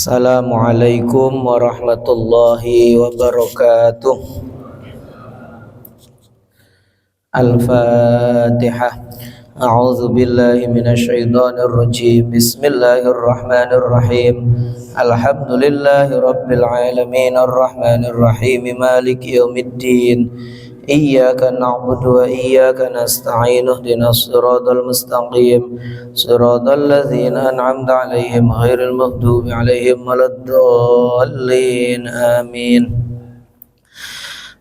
Assalamualaikum warahmatullahi wabarakatuh. Al-Fatihah. A'udzu billahi minasyaitonir rajim. Bismillahirrahmanirrahim. Alhamdulillahi rabbil alamin arrahmanir rahim maliki yaumiddin. Iyyaka na'budu wa iyyaka nasta'in ihdinas siratal mustaqim siratal ladzina an'amta 'alaihim ghairil maghdubi 'alaihim waladdallin amin.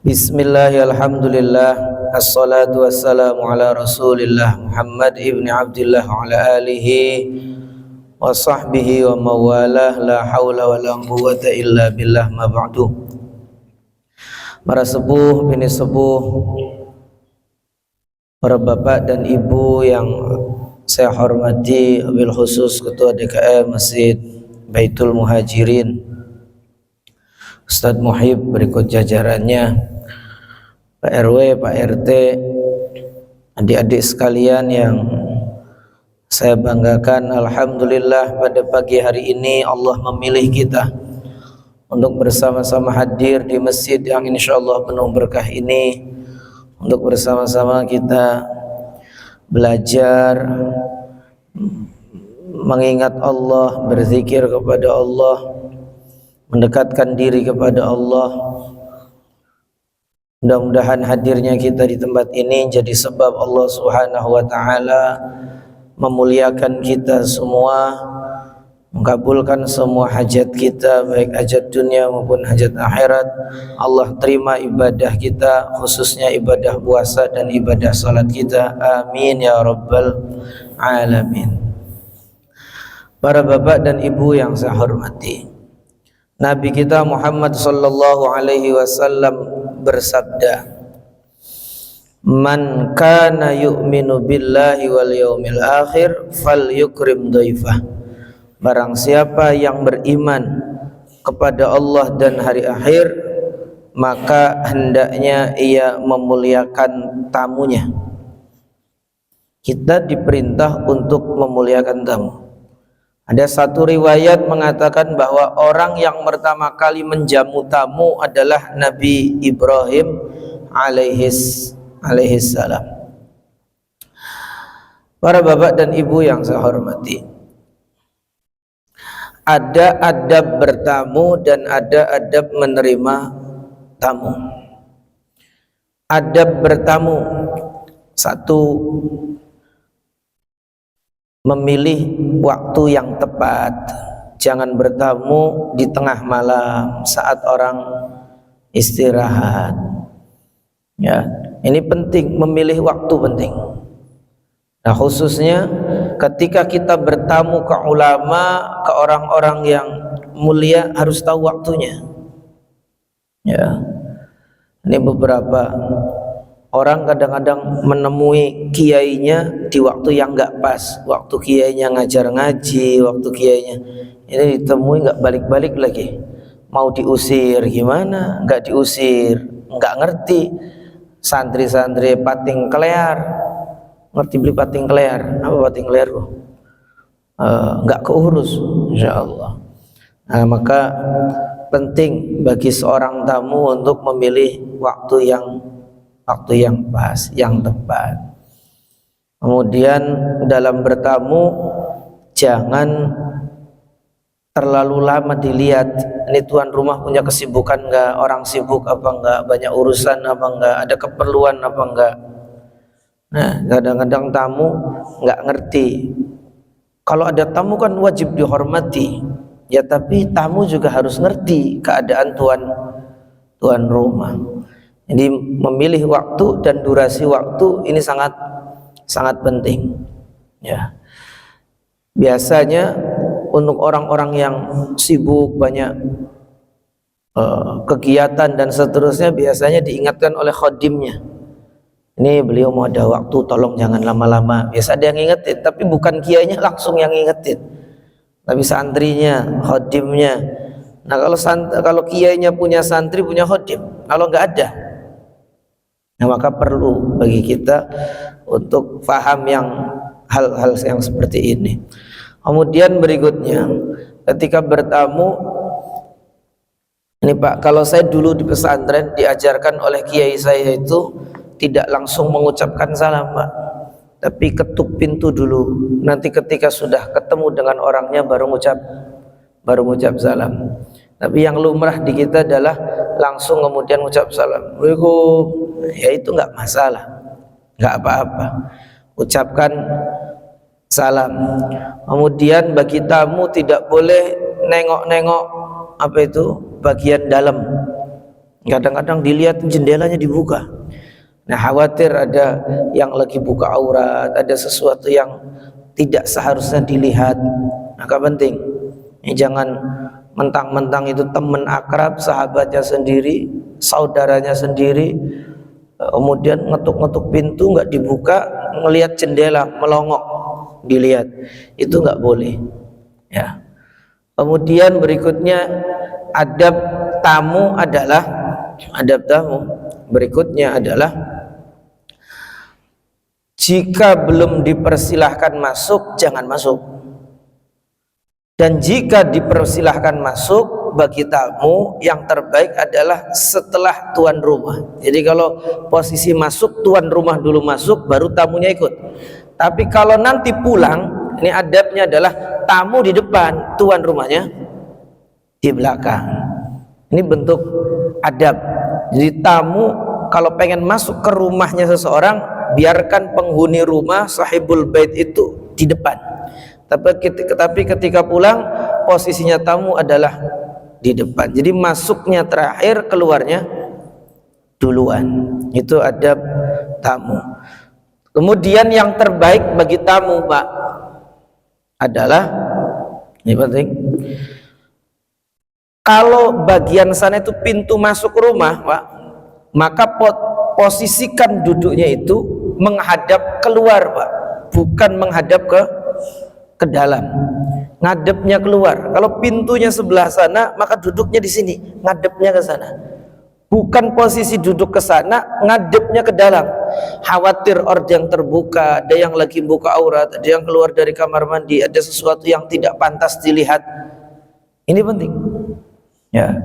Bismillahirrahmanirrahim. Alhamdulillah assalatu wassalamu ala Rasulillah Muhammad ibni Abdillah wa ala alihi wa sahbihi wa mawalah la haula wa la quwwata illa billah ma ba'du. Para sepuh, bini sepuh, para bapak dan ibu yang saya hormati, wabil khusus Ketua DKM Masjid Baitul Muhajirin Ustadz Muhib, berikut jajarannya, Pak RW, Pak RT, adik-adik sekalian yang saya banggakan. Alhamdulillah pada pagi hari ini Allah memilih kita untuk bersama-sama hadir di masjid yang insyaallah penuh berkah ini, untuk bersama-sama kita belajar mengingat Allah, berzikir kepada Allah, mendekatkan diri kepada Allah. Mudah-mudahan hadirnya kita di tempat ini jadi sebab Allah Subhanahu wa taala memuliakan kita semua, mengabulkan semua hajat kita, baik hajat dunia maupun hajat akhirat. Allah terima ibadah kita, khususnya ibadah puasa dan ibadah salat kita. Amin ya rabbal alamin. Para bapak dan ibu yang saya hormati, Nabi kita Muhammad sallallahu alaihi wasallam bersabda, "Man kana yu'minu billahi wal yawmil akhir falyukrim dhaifah." Barang siapa yang beriman kepada Allah dan hari akhir, maka hendaknya ia memuliakan tamunya. Kita diperintah untuk memuliakan tamu. Ada satu riwayat mengatakan bahwa orang yang pertama kali menjamu tamu adalah Nabi Ibrahim alaihis salam. Para bapak dan ibu yang saya hormati, ada adab bertamu dan ada adab menerima tamu. Adab bertamu, satu, memilih waktu yang tepat. Jangan bertamu di tengah malam saat orang istirahat. Ya, ini penting, memilih waktu penting. Nah, khususnya ketika kita bertamu ke ulama, ke orang-orang yang mulia, harus tahu waktunya. Ya, ini beberapa orang kadang-kadang menemui kiainya di waktu yang nggak pas, waktu kiainya ngajar ngaji, waktu kiainya ini ditemui nggak balik-balik lagi, mau diusir gimana? Nggak diusir, nggak ngerti. Santri-santri pating klear. Ngerti beli pating klear? Apa pating klear? Nggak keurus, insyaallah. Nah, maka penting bagi seorang tamu untuk memilih waktu yang pas, yang tepat. Kemudian dalam bertamu jangan terlalu lama dilihat. Ini tuan rumah punya kesibukan nggak? Orang sibuk apa enggak? Banyak urusan apa enggak? Ada keperluan apa enggak? Nah, kadang-kadang tamu nggak ngerti. Kalau ada tamu kan wajib dihormati, ya, tapi tamu juga harus ngerti keadaan tuan rumah. Jadi memilih waktu dan durasi waktu ini sangat penting. Ya, biasanya untuk orang-orang yang sibuk, banyak kegiatan dan seterusnya, biasanya diingatkan oleh khodimnya. Ini beliau mau ada waktu, tolong jangan lama-lama. Biasa ada yang ngingetin, tapi bukan kiainya langsung yang ngingetin, tapi santrinya, khodimnya. Nah, kalau kiainya punya santri, punya khodim, kalau nggak ada, nah maka perlu bagi kita untuk paham yang hal-hal yang seperti ini. Kemudian berikutnya, ketika bertamu ini Pak, kalau saya dulu di pesantren diajarkan oleh kiai saya itu tidak langsung mengucapkan salam Pak, tapi ketuk pintu dulu, nanti ketika sudah ketemu dengan orangnya baru ngucap salam. Tapi yang lumrah di kita adalah langsung kemudian ngucap salam, Assalamualaikum. Ya itu nggak masalah, nggak apa-apa, ucapkan salam. Kemudian bagi tamu tidak boleh nengok-nengok apa itu bagian dalam. Kadang-kadang dilihat jendelanya dibuka. Nah khawatir ada yang lagi buka aurat, ada sesuatu yang tidak seharusnya dilihat. Maka penting, jangan mentang-mentang itu teman akrab, sahabatnya sendiri, saudaranya sendiri, kemudian ngetuk-ngetuk pintu nggak dibuka, ngelihat jendela melongok dilihat, itu nggak boleh ya. Kemudian berikutnya adab tamu berikutnya adalah jika belum dipersilahkan masuk jangan masuk, dan jika dipersilahkan masuk bagi tamu yang terbaik adalah setelah tuan rumah. Jadi kalau posisi masuk, tuan rumah dulu masuk baru tamunya ikut. Tapi kalau nanti pulang, ini adabnya adalah tamu di depan, tuan rumahnya di belakang. Ini bentuk adab. Jadi tamu kalau pengen masuk ke rumahnya seseorang, biarkan penghuni rumah, sahibul bait itu di depan. Tapi ketika pulang, posisinya tamu adalah di depan. Jadi masuknya terakhir, keluarnya duluan. Itu adab tamu. Kemudian yang terbaik bagi tamu Pak adalah, ini penting, kalau bagian sana itu pintu masuk rumah Pak, maka posisikan duduknya itu menghadap keluar Pak, bukan menghadap ke dalam, ngadepnya keluar. Kalau pintunya sebelah sana, maka duduknya di sini, ngadepnya ke sana. Bukan posisi duduk ke sana, ngadepnya ke dalam. Khawatir orang yang terbuka, ada yang lagi buka aurat, ada yang keluar dari kamar mandi, ada sesuatu yang tidak pantas dilihat. Ini penting. Ya.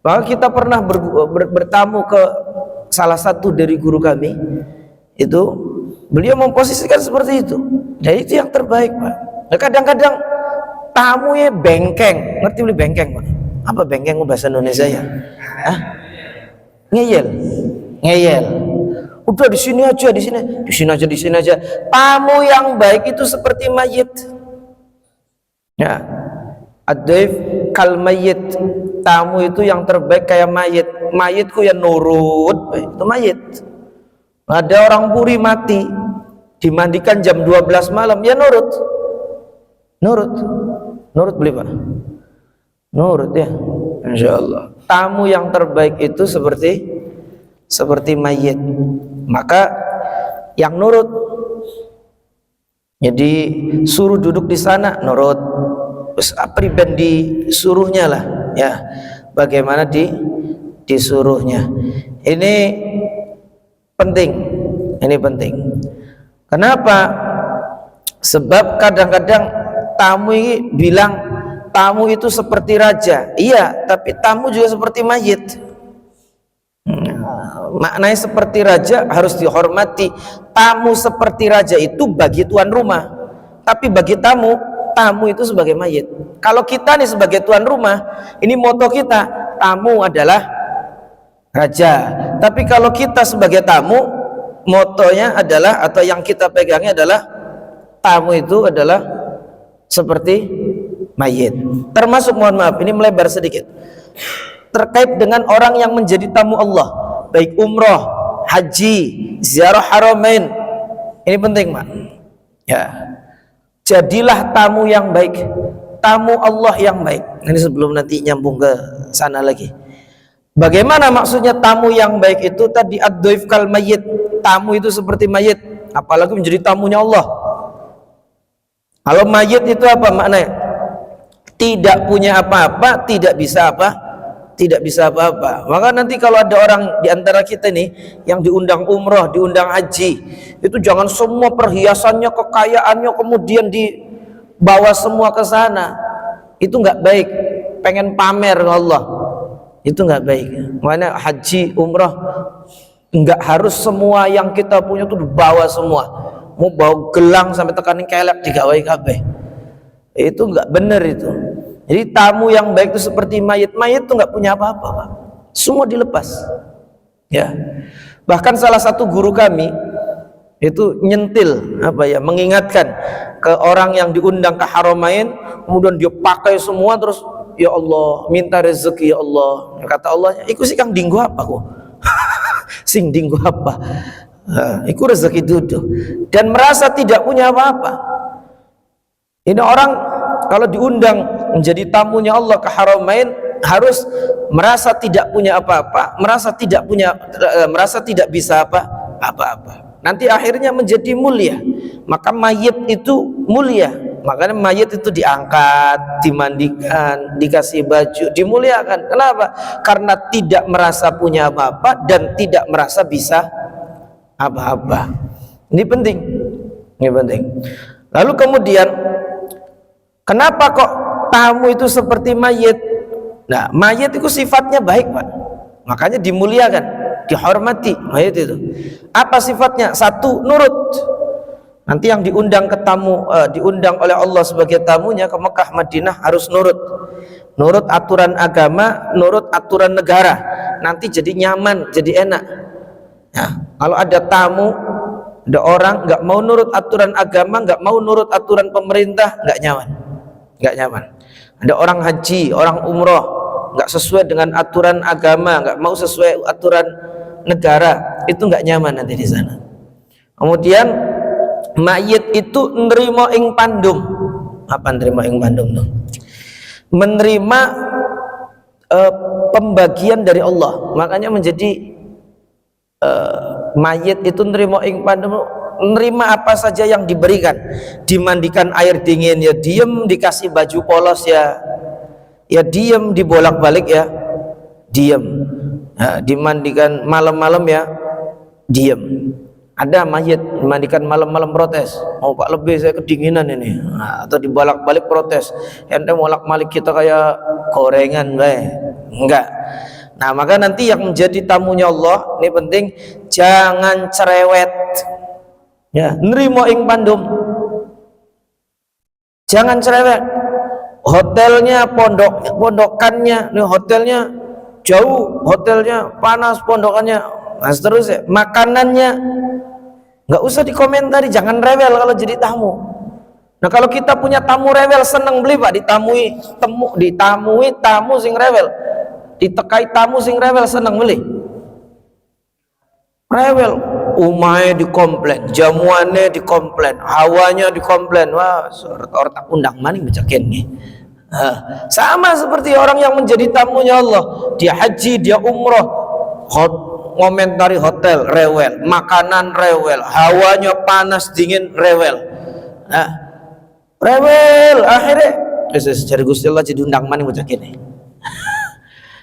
Maka kita pernah bertamu ke salah satu dari guru kami. Itu beliau memposisikan seperti itu. Dan itu yang terbaik, Pak. Nah, kadang-kadang tamunya bengkeng. Ngerti beli bengkeng, Pak? Apa bengkeng bahasa Indonesia ya? Hah? Ngeyel. Udah di sini aja. Tamu yang baik itu seperti mayit. Ya. Ad-daif kal mayit. Tamu itu yang terbaik kayak mayit. Mayitku yang nurut, itu mayit. Ada orang puri mati, dimandikan jam 12 malam, ya nurut beli Pak. Nurut ya, insyaallah. Tamu yang terbaik itu seperti mayit, maka yang nurut. Jadi suruh duduk di sana, nurut. Terus pribadi suruhnya lah, ya. Bagaimana disuruhnya. Ini penting. Kenapa? Sebab kadang-kadang tamu ini bilang tamu itu seperti raja. Iya, tapi tamu juga seperti mayit. Maknanya seperti raja harus dihormati. Tamu seperti raja itu bagi tuan rumah, tapi bagi tamu itu sebagai mayit. Kalau kita nih sebagai tuan rumah, ini moto kita, tamu adalah raja. Tapi kalau kita sebagai tamu, motonya adalah, atau yang kita pegangnya adalah, tamu itu adalah seperti mayit. Termasuk, mohon maaf, ini melebar sedikit, terkait dengan orang yang menjadi tamu Allah, baik umroh, haji, ziarah haramain. Ini penting, Pak. Ya. Jadilah tamu yang baik, tamu Allah yang baik. Ini sebelum nanti nyambung ke sana lagi. Bagaimana maksudnya tamu yang baik itu? Tadi ad-dhaif kal mayyit, tamu itu seperti mayit, apalagi menjadi tamunya Allah. Kalau mayit itu apa maknanya? Tidak punya apa-apa, tidak bisa apa-apa. Maka nanti kalau ada orang di antara kita nih yang diundang umroh, diundang haji, itu jangan semua perhiasannya, kekayaannya kemudian dibawa semua ke sana. itu nggak baik. Pengen pamer ke Allah, itu nggak baik. Makanya haji, umrah nggak harus semua yang kita punya tuh dibawa semua. Mau bawa gelang sampai tekanin kelek digawai kabeh, itu nggak bener itu. Jadi tamu yang baik itu seperti mayit. Mayit itu nggak punya apa-apa, Pak. Semua dilepas. Ya. Bahkan salah satu guru kami itu nyentil mengingatkan ke orang yang diundang ke Haramain, kemudian dia pakai semua terus, ya Allah minta rezeki ya Allah. Kata Allah, iku sih kang dinggo apa kok? Sing dinggo apa? Iku rezeki duduk dan merasa tidak punya apa-apa. Ini orang kalau diundang menjadi tamunya Allah ke Haramain harus merasa tidak punya apa-apa, merasa tidak bisa apa-apa. Nanti akhirnya menjadi mulia. Maka mayit itu mulia. Makanya mayit itu diangkat, dimandikan, dikasih baju, dimuliakan. Kenapa? Karena tidak merasa punya apa-apa dan tidak merasa bisa apa-apa. Ini penting. Ini penting. Lalu kemudian, kenapa kok tamu itu seperti mayit? Nah, mayit itu sifatnya baik, Pak. Makanya dimuliakan, dihormati mayit itu. Apa sifatnya? Satu, nurut. Nanti yang diundang diundang oleh Allah sebagai tamunya ke Mekah, Madinah harus nurut. Nurut aturan agama, nurut aturan negara. Nanti jadi nyaman, jadi enak. Nah, kalau ada tamu, ada orang nggak mau nurut aturan agama, nggak mau nurut aturan pemerintah, nggak nyaman. Nggak nyaman. Ada orang haji, orang umroh, nggak sesuai dengan aturan agama, nggak mau sesuai aturan negara, itu nggak nyaman nanti di sana. Kemudian mayit itu nerima ing pandum. Apa nerima ing pandum tuh? Menerima pembagian dari Allah. Makanya menjadi mayit itu nerima ing pandum, nerima apa saja yang diberikan. Dimandikan air dingin ya diem, dikasih baju polos ya diem, dibolak-balik ya diem. Nah, dimandikan malam-malam ya diem. Ada mayit dimandikan malam-malam protes, oh Pak lebih saya kedinginan ini. Nah, atau dibolak-balik protes, ente bolak-balik kita kayak gorengan enggak. Nah, maka nanti yang menjadi tamunya Allah ini penting, jangan cerewet ya, nerimo ing pandum, jangan cerewet. Hotelnya pondokannya nih, hotelnya jauh, hotelnya panas, pondokannya mas terus ya. Makanannya nggak usah dikomentari, jangan rewel kalau jadi tamu. Nah, kalau kita punya tamu rewel, seneng beli Pak, ditamui tamu sing rewel, ditekai tamu sing rewel, seneng beli. Rewel, umai dikomplain, jamuannya dikomplain, hawanya dikomplain. Wah, orang tak undang maning becakin nih. Sama seperti orang yang menjadi tamunya Allah, dia haji, dia umroh, komentari hotel rewel, makanan rewel, hawanya panas dingin rewel. Nah, rewel akhirnya cari Gusti Allah jadi undang maning becakin nih.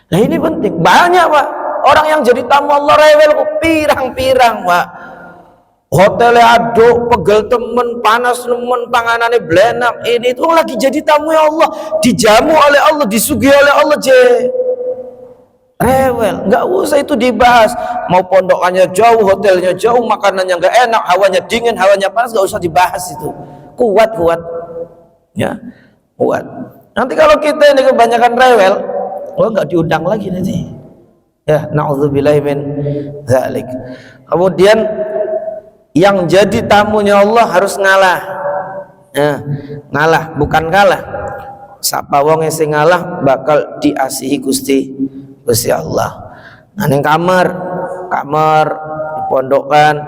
Nah, ini penting, banyak Pak orang yang jadi tamu Allah rewel kok pirang-pirang Pak. Hotelnya aduk, pegel temen, panas temen, panganannya blenak. Ini itu lagi jadi tamu ya Allah, dijamu oleh Allah, disuguhi oleh Allah rewel. Nggak usah itu dibahas. Mau pondokannya jauh, hotelnya jauh, makanannya nggak enak, hawanya dingin, hawanya panas, nggak usah dibahas itu. Kuat ya, kuat. Nanti kalau kita ini kebanyakan rewel, nggak diundang lagi nanti. Ya, na'udzubillahi min dzalik. Kemudian yang jadi tamunya Allah harus ngalah. Ya, ngalah, bukan kalah. Sapa wong sing ngalah bakal diasihi Gusti Allah. Nah, ning kamar pondokan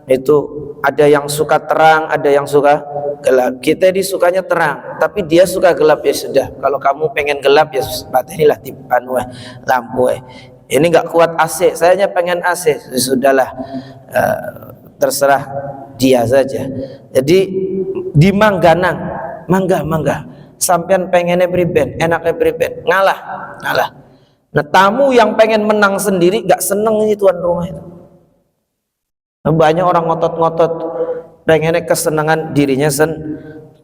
itu ada yang suka terang, ada yang suka gelap. Kita disukanya terang, tapi dia suka gelap, ya sudah. Kalau kamu pengen gelap ya batinilah tipan lampu. Ini nggak kuat AC, sayanya pengen AC, sudahlah, terserah dia saja. Jadi di mangga sampean pengennya priben, enaknya priben, ngalah. Nah, tamu yang pengen menang sendiri nggak seneng ini tuan rumah itu. Nah, banyak orang ngotot-ngotot pengennya kesenangan dirinya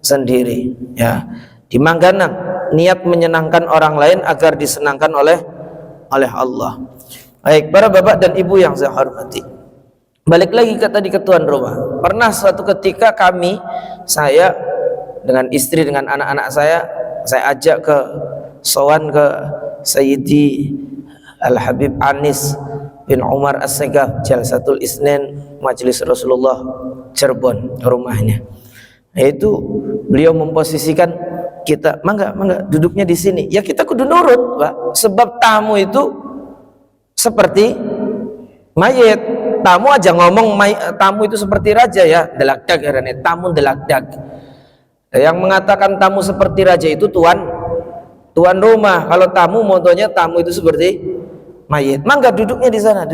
sendiri ya. Di mangganang niat menyenangkan orang lain agar disenangkan oleh Allah. Baik, para bapak dan ibu yang saya hormati, balik lagi ke tadi ke tuan rumah. Pernah suatu ketika saya dengan istri, dengan anak-anak saya ajak ke sowan ke Sayyidi Al-Habib Anis bin Umar As-Segaf, Jalsatul Isnin Majelis Rasulullah Cirebon rumahnya. Yaitu beliau memposisikan kita, mangga duduknya di sini. Ya kita kudu nurut, Pak. Sebab tamu itu seperti mayit. Tamu aja ngomong tamu itu seperti raja ya, delakdak karena tamu delakdak. Yang mengatakan tamu seperti raja itu tuan rumah. Kalau tamu motonya tamu itu seperti mayit. Mangga duduknya di sana,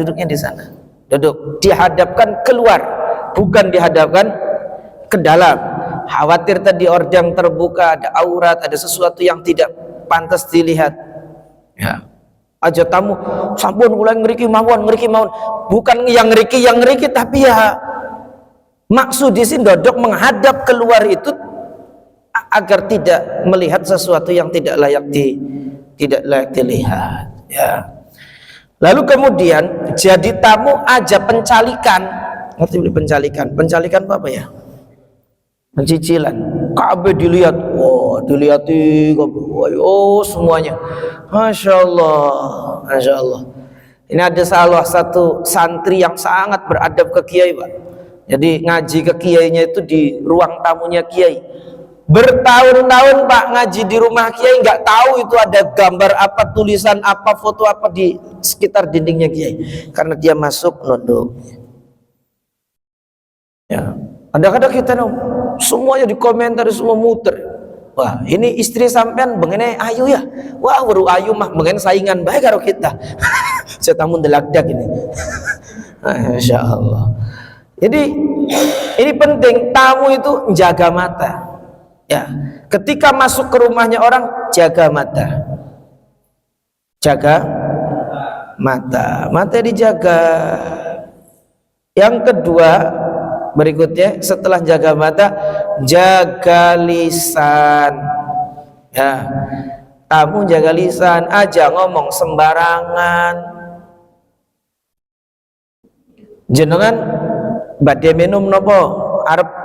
Duduk, dihadapkan keluar, bukan dihadapkan ke dalam. Khawatir tadi ordang terbuka, ada aurat, ada sesuatu yang tidak pantas dilihat. Ya. Aja tamu sampun mulai ngeriki mawon. Bukan yang ngeriki tapi ya maksud di sini dodok menghadap keluar itu agar tidak melihat sesuatu yang tidak layak dilihat, ya. Lalu kemudian jadi tamu aja pencalikan. Ngerti pencalikan? Pencalikan apa ya? Pencicilan. Kabeh dilihat, dilihat semuanya. Masya Allah. Ini ada salah satu santri yang sangat beradab ke kiai, Pak. Jadi ngaji ke kiainya itu di ruang tamunya kiai. Bertahun-tahun Pak ngaji di rumah kiai, nggak tahu itu ada gambar apa, tulisan apa, foto apa di sekitar dindingnya kiai. Karena dia masuk nunduk. Ya. Kadang-kadang kita semuanya dikomentari, semua muter. Wah, ini istri sampean bengene ayu ya. Wah, baru ayu mah bengene saingan baik karo kita. Saya tamu delakdak ini. Masya Allah. Jadi ini penting, tamu itu jaga mata. Ya, ketika masuk ke rumahnya orang, jaga mata. Jaga mata dijaga. Yang kedua, berikutnya setelah jaga mata, jaga lisan. Ya, tamu jaga lisan, aja ngomong sembarangan. Jenengan badhe minum nopo? Arep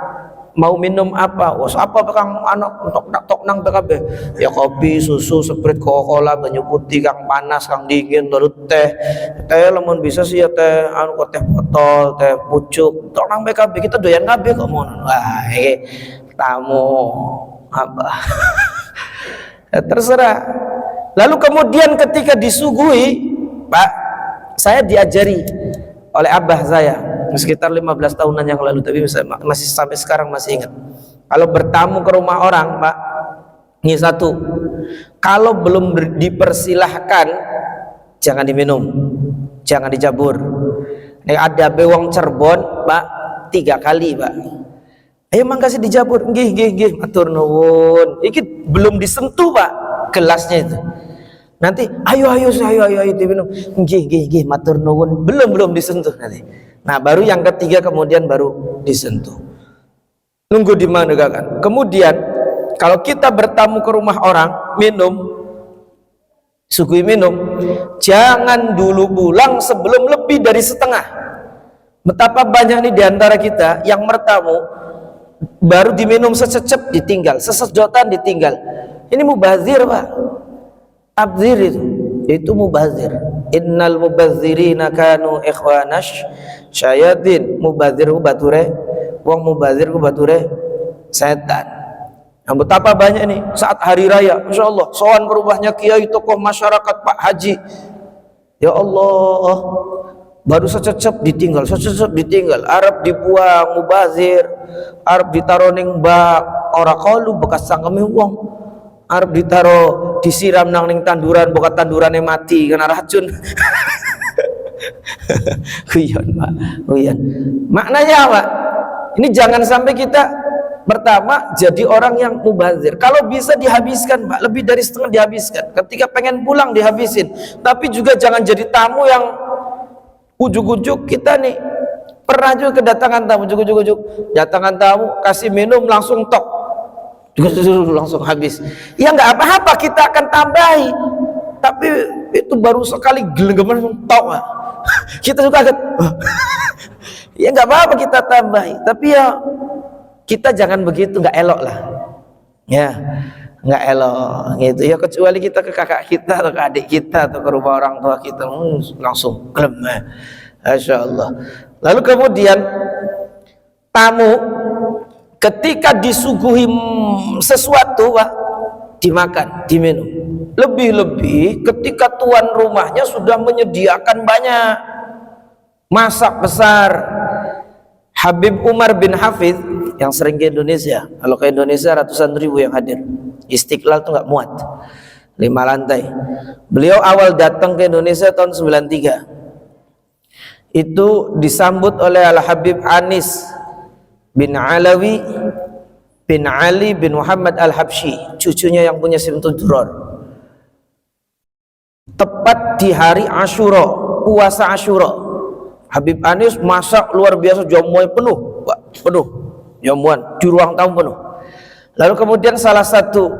mau minum apa? Apa Kang anak tok nang PKB? Ya kopi, susu, Sprite, Coca-Cola, banyu putih, Kang panas, Kang dingin, terus teh. Teh lemon bisa sih ya teh teh botol, teh pucuk. Tok nang PKB kita doyan kabeh kok ngono. Wah, tamu apa? Ya, terserah. Lalu kemudian ketika disuguhi, Pak, saya diajari oleh abah saya sekitar 15 tahunan yang lalu, tapi masih sampai sekarang masih ingat. Kalau bertamu ke rumah orang, Pak, ini satu, kalau belum dipersilahkan jangan diminum, jangan dicabur. Ada bewang Cirebon, Pak, 3 kali, Pak. Ayo mangkasi dijabur, nggih, matur nuwun. Iki belum disentuh, Pak, gelasnya itu. Nanti ayo diminum, nggih, matur nuwun. Belum disentuh nanti. Nah, baru yang ketiga kemudian baru disentuh. Nunggu di mana kan? Kemudian kalau kita bertamu ke rumah orang, suguhi minum, jangan dulu pulang sebelum lebih dari setengah. Betapa banyak nih diantara kita yang bertamu baru diminum sececep ditinggal, sesedotan ditinggal. Ini mubazir, Pak. Tabzir itu mubazir. Innal mubazirina kanu ikhwanash syayatin. Mubazir ku bature wong, mubazir ku bature setan. Nah, betapa banyak nih saat hari raya, Masya Allah, sowan ke rumahnya kiai, tokoh masyarakat, Pak Haji. Ya Allah, baru sececep ditinggal, Arab dibuang, mubazir, Arab ditaruh ning bak, ora kalu bekas sangkeme wong. Arab ditaro disiram nang ning tanduran, bokat tandurane mati kena racun. Guyon, Pak. Guyon. Maknanya apa? Ini jangan sampai kita pertama jadi orang yang mubazir. Kalau bisa dihabiskan, Pak, lebih dari setengah dihabiskan. Ketika pengen pulang dihabisin. Tapi juga jangan jadi tamu yang ujuk-ujuk kita nih. Pernah juga kedatangan tamu, ujuk-ujuk datangan tamu kasih minum langsung tok. langsung habis. Ya nggak apa-apa, kita akan tambahi. Tapi itu baru sekali gelenggaman tok. Kita suka kaget. Ya nggak apa-apa kita tambahi. Tapi ya kita jangan begitu, nggak elok lah. Ya, nggak elok gitu. Ya kecuali kita ke kakak kita atau ke adik kita atau ke rumah orang tua kita, langsung klem. Masya Allah. Lalu kemudian tamu ketika disuguhi sesuatu, Pak, dimakan, diminum. Lebih-lebih ketika tuan rumahnya sudah menyediakan banyak, masak besar. Habib Umar bin Hafidh yang sering ke Indonesia, kalau ke Indonesia ratusan ribu yang hadir. Istiqlal tuh nggak muat, 5 lantai. Beliau awal datang ke Indonesia tahun 93. Itu disambut oleh Al-Habib Anis bin Alawi bin Ali bin Muhammad Al-Habsyi, cucunya yang punya Simtud Duror. Tepat di hari Asyura, puasa Asyura, Habib Anis masak luar biasa, jamuan penuh, penuh jamuan di ruang tamu penuh. Lalu kemudian salah satu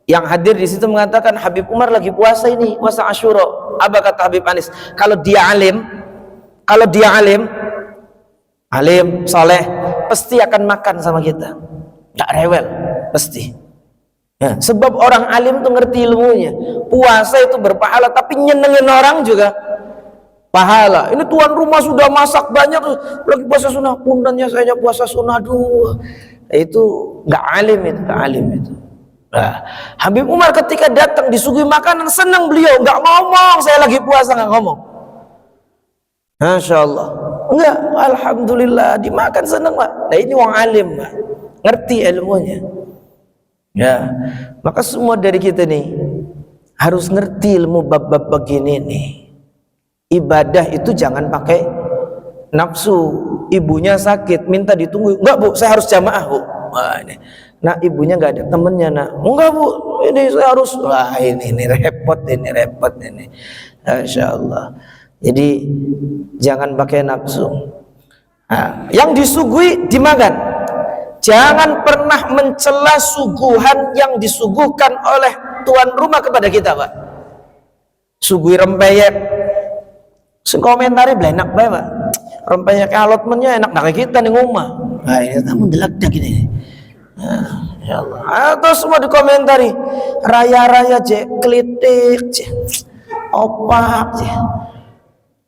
yang hadir di situ mengatakan, Habib Umar lagi puasa ini, puasa Asyura. Apa kata Habib Anis? Kalau dia alim, soleh, pasti akan makan sama kita, nggak rewel, pasti. Ya, sebab orang alim tuh ngerti ilmunya. Puasa itu berpahala, tapi nyenengin orang juga pahala. Ini tuan rumah sudah masak banyak, lagi puasa sunnah, pundannya saya puasa sunnah, aduh. Itu nggak alim itu, nggak alim itu. Nah, Habib Umar ketika datang disuguhi makanan, senang beliau, nggak ngomong saya lagi puasa, nggak ngomong. Masya Allah, enggak, alhamdulillah dimakan, senang, Pak. Nah ini orang alim, Pak, ngerti ilmunya. Ya, maka semua dari kita nih harus ngerti ilmu bab-bab begini nih. Ibadah itu jangan pakai nafsu. Ibunya sakit, minta ditunggu. Enggak, Bu, saya harus jamaah, Bu. Wah, ini. Nah, ibunya nggak ada temennya, nak. Enggak, Bu, ini saya harus. Wah, ini repot ini. Masya Allah. Jadi jangan pakai nafsu. Nah, yang disuguhi dimakan. Jangan pernah mencela suguhan yang disuguhkan oleh tuan rumah kepada kita, Pak. Suguhi rempeyek, komentari blenak bae, Pak. Rempeyek alotmennya enak nak kita nih ngomah. Nah, ini tamu delak-delak ini. Nah, ya Allah. Atau semua dikomentari raya-raya je, klitik je, opak je.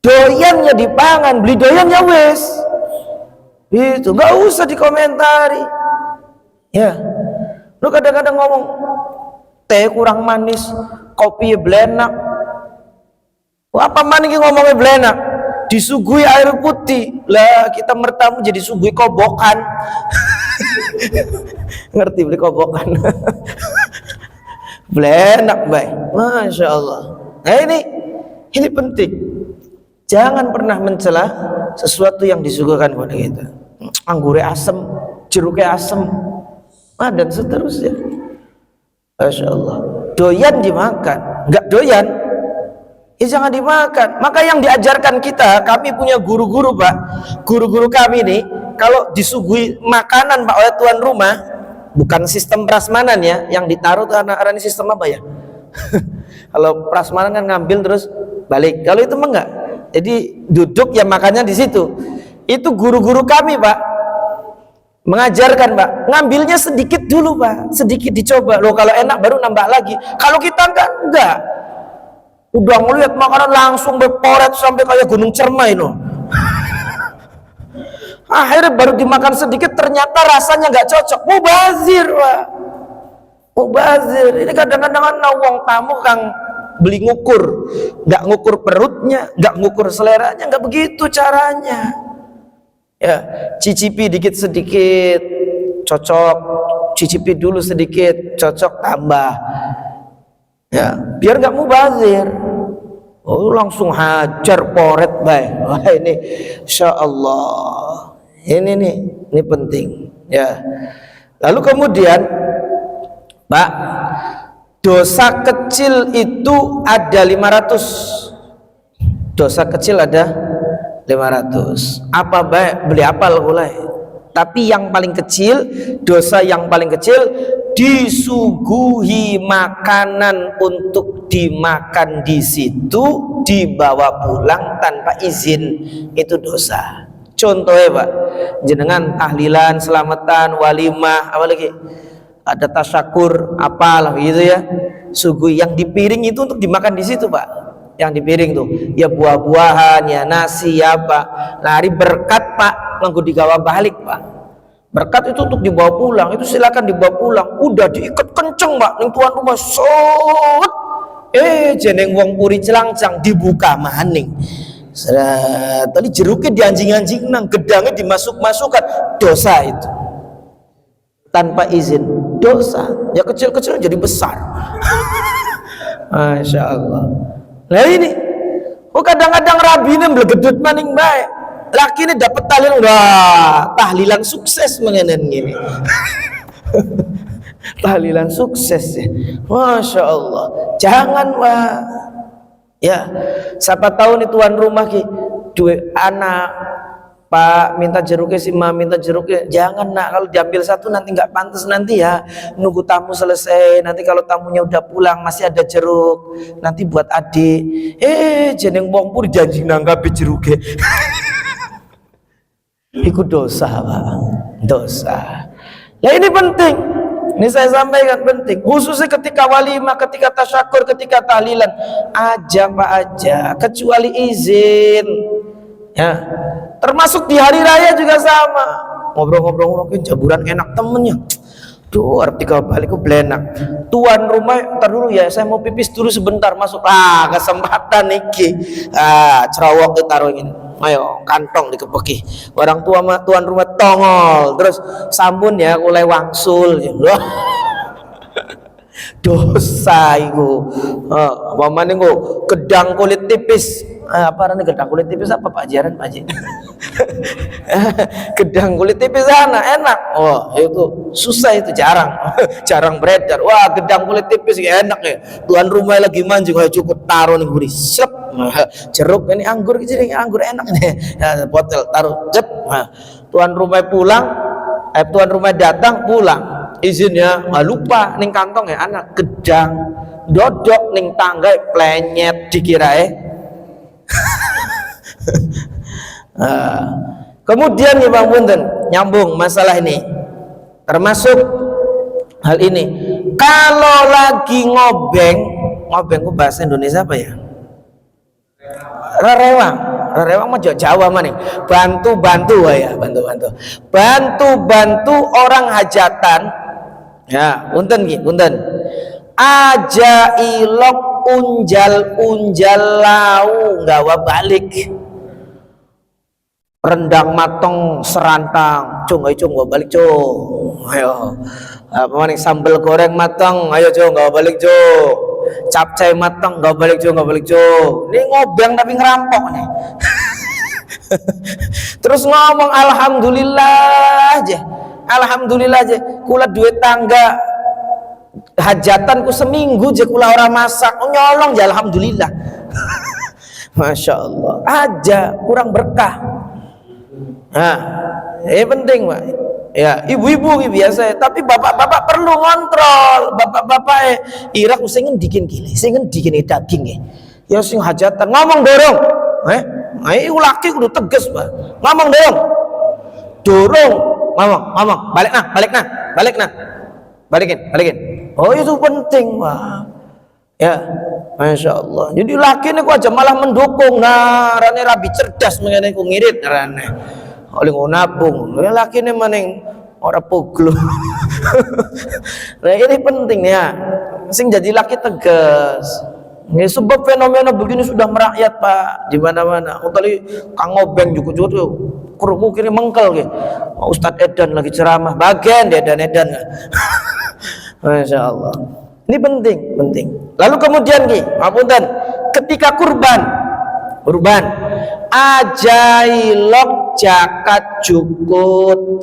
Doyannya dipangan, beli doyannya wes. Itu nggak usah dikomentari. Ya, lu kadang-kadang ngomong teh kurang manis, kopi blenak. Apa manis ngomongnya blenak? Disuguhi air putih, lah kita mertamu jadi suguhi kobokan. Ngerti beli kobokan? Blenak, baik. Masya Allah. Nah ini penting. Jangan pernah mencela sesuatu yang disuguhkan kepada kita. Anggurnya asem, jeruknya asem, dan seterusnya. Masya Allah. Doyan dimakan, nggak doyan, ya jangan dimakan. Maka yang diajarkan kita, kami punya guru-guru, Pak. Guru-guru kami nih, kalau disuguhi makanan, Pak, oleh tuan rumah, bukan sistem prasmanan ya, yang ditaruh karena ini sistem apa ya? Kalau prasmanan kan ngambil terus balik. Kalau itu enggak. Jadi duduk ya makannya di situ. Itu guru-guru kami, Pak, mengajarkan, Pak, ngambilnya sedikit dulu, Pak, sedikit dicoba. Loh kalau enak baru nambah lagi. Kalau kita enggak. Udah ngeliat makanan langsung berporet sampai kayak gunung cermai loh. Akhirnya baru dimakan sedikit, ternyata rasanya nggak cocok. Mubazir, Pak. Mubazir. Ini kadang-kadang wong tamu kang beli ngukur, nggak ngukur perutnya, nggak ngukur seleranya, nggak begitu caranya. Ya, cicipi dikit sedikit, cocok. Cicipi dulu sedikit, cocok, tambah. Ya, biar nggak mubazir. Oh, langsung hajar poret, baik. Wah, ini insya Allah. Ini penting. Ya. Lalu kemudian, Pak, dosa kecil itu ada 500. Dosa kecil ada 500. Apa baik beli apal mulai. Tapi yang paling kecil, dosa yang paling kecil disuguhi makanan untuk dimakan di situ, dibawa pulang tanpa izin, itu dosa. Contohnya Pak, jenengan tahlilan, selamatan, walimah, apa lagi, ada tasyakur, apalah gitu ya, suguhi yang di piring itu untuk dimakan di situ Pak. Yang di piring tuh ya buah-buahan, ya nasi, ya apa. Nah, hari berkat Pak nganggo digawa balik Pak. Berkat itu untuk dibawa pulang, itu silakan dibawa pulang. Udah diikat kenceng Pak ning tuan rumah, sot. Jeneng wong puri celangcang dibuka maning. Tadi jeruknya dianjing-anjing nang, gedangnya dimasuk-masukkan, dosa itu. Tanpa izin, dosa. Ya kecil-kecil jadi besar. Masya Allah. Nah ini, kadang-kadang rabi ini melegedut maning baik. Laki ini dapat tahlilan, wah tahlilan sukses mengenai gini. Tahlilan sukses ya, Masya Allah. Jangan wah, ya siapa tahu nih tuan rumah ki duit anak Pak minta jeruknya, si Ma minta jeruknya, jangan nak, kalau diambil satu nanti nggak pantas, nanti ya nunggu tamu selesai, nanti kalau tamunya udah pulang masih ada jeruk, nanti buat adik. Jeneng wong pur janji nanggapi jeruknya. Itu dosa Pak, dosa. Nah ini penting, ini saya sampaikan penting, khususnya ketika walimah, ketika tasyakur, ketika tahlilan, aja Pak aja, kecuali izin. Ya, termasuk di hari raya juga sama. Ngobrol-ngobrol jaburan enak temennya. Duh, arep tiga balik ku blenak. Tuan rumah, ntar dulu ya, saya mau pipis dulu sebentar, masuk. Kesempatan iki. Cerawok ditaruh ini. Ayo, kantong dikepeki. Orang tua tuan rumah tongol, terus sambun ya, mulai wangsul. Dosa iku. Mamane nggo gedang kulit tipis. Apa arane gedang kulit tipis apa Pak Jaran Pak Haji? Gedang kulit tipis enak. Oh, itu susah, itu jarang beredar. Wah, gedang kulit tipis enak ya. Tuan rumah lagi mancing, ayo cukup taruh nih gurih. Sep. Jeruk ini anggur jadi anggur enak nih. Ya, botol taruh cep. Tuan rumah pulang, tuan rumah datang pulang. Izinnya lupa ning kantong ya anak, gedang dodok ning tangga plenyet dikirae. Kemudian ya Bang Bunten, nyambung masalah ini, termasuk hal ini, kalau lagi ngobeng ku bahasa Indonesia apa ya, rerewang mah Jawa mana, bantu ya, bantu orang hajatan ya, punten aja ilok unjal lau gawa balik, rendang mateng serantang cung gawa balik cung, ayo apa maning sambal goreng mateng, ayo cung gawa balik cung, capcay mateng gawa balik cung, ini ngobeng tapi ngerampok nih. Terus ngomong alhamdulillah aja kula duit tangga hajatanku seminggu je kula ora masak, nyolong ya alhamdulillah. Masya Allah, aja kurang berkah. Nah, penting Pak. Ya, ibu-ibu biasa, tapi bapak-bapak perlu kontrol. Bapak-bapak ira sing ngendikin gile, sing ngendikin daging ya sing hajatan ngomong dorong. Iku laki kudu tegas Pak. Ngomong dorong, ngomong, balik nah. Balikin. Oh, itu penting Pak. Ya, Masya Allah. Jadi laki ini kok aja malah mendukung. Nah, rane rabi cerdas mengenai ku ngirit rane. Oleh nabung. Laki ini maning ora poglo. Nah, ini penting ya. Sing jadi laki tegas. Ya, sebab fenomena begini sudah merakyat Pak di mana-mana. Kali Kang Ngobeng juga kurung kiri mengkel ke. Ustadz Edan lagi ceramah, bagian Edan. Masya Allah. Ini penting. Lalu kemudian ngapunten, ketika kurban ajailok jakat jukut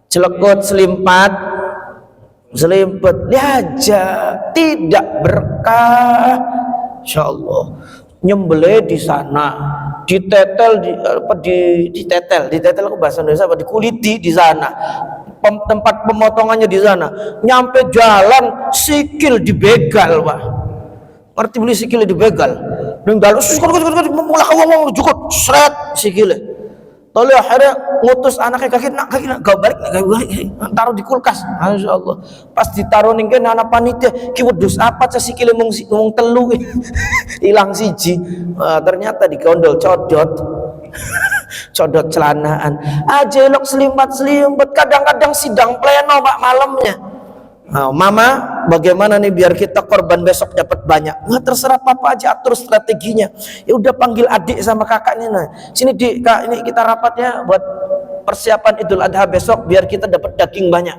celekut selimpet aja tidak berkah. Insya Allah nyembelih di sana, ditetel aku bahasa Indonesia apa, dikuliti di sana, tempat pemotongannya di sana. Nyampe jalan sikil dibegal, Pak. Ngerti beli sikil dibegal. Ninggal mulai ngomong jukut seret sikile. Lalu akhirnya ngutus anaknya kaki gak balik taruh di kulkas. Masya Allah. Pas ditaruh ning kene anak panitia ki wedhus apa cah sikile mung telu hilang siji. Ternyata digondol codot. Codot celanaan. Ajelok selimpat kadang-kadang sidang pleno Pak malamnya. Nah, Mama, bagaimana nih biar kita korban besok dapat banyak? Nggak, terserah Papa aja atur strateginya. Ya udah panggil adik sama kakaknya. Nah, sini Dik, Kak, ini kita rapatnya buat persiapan Idul Adha besok biar kita dapat daging banyak.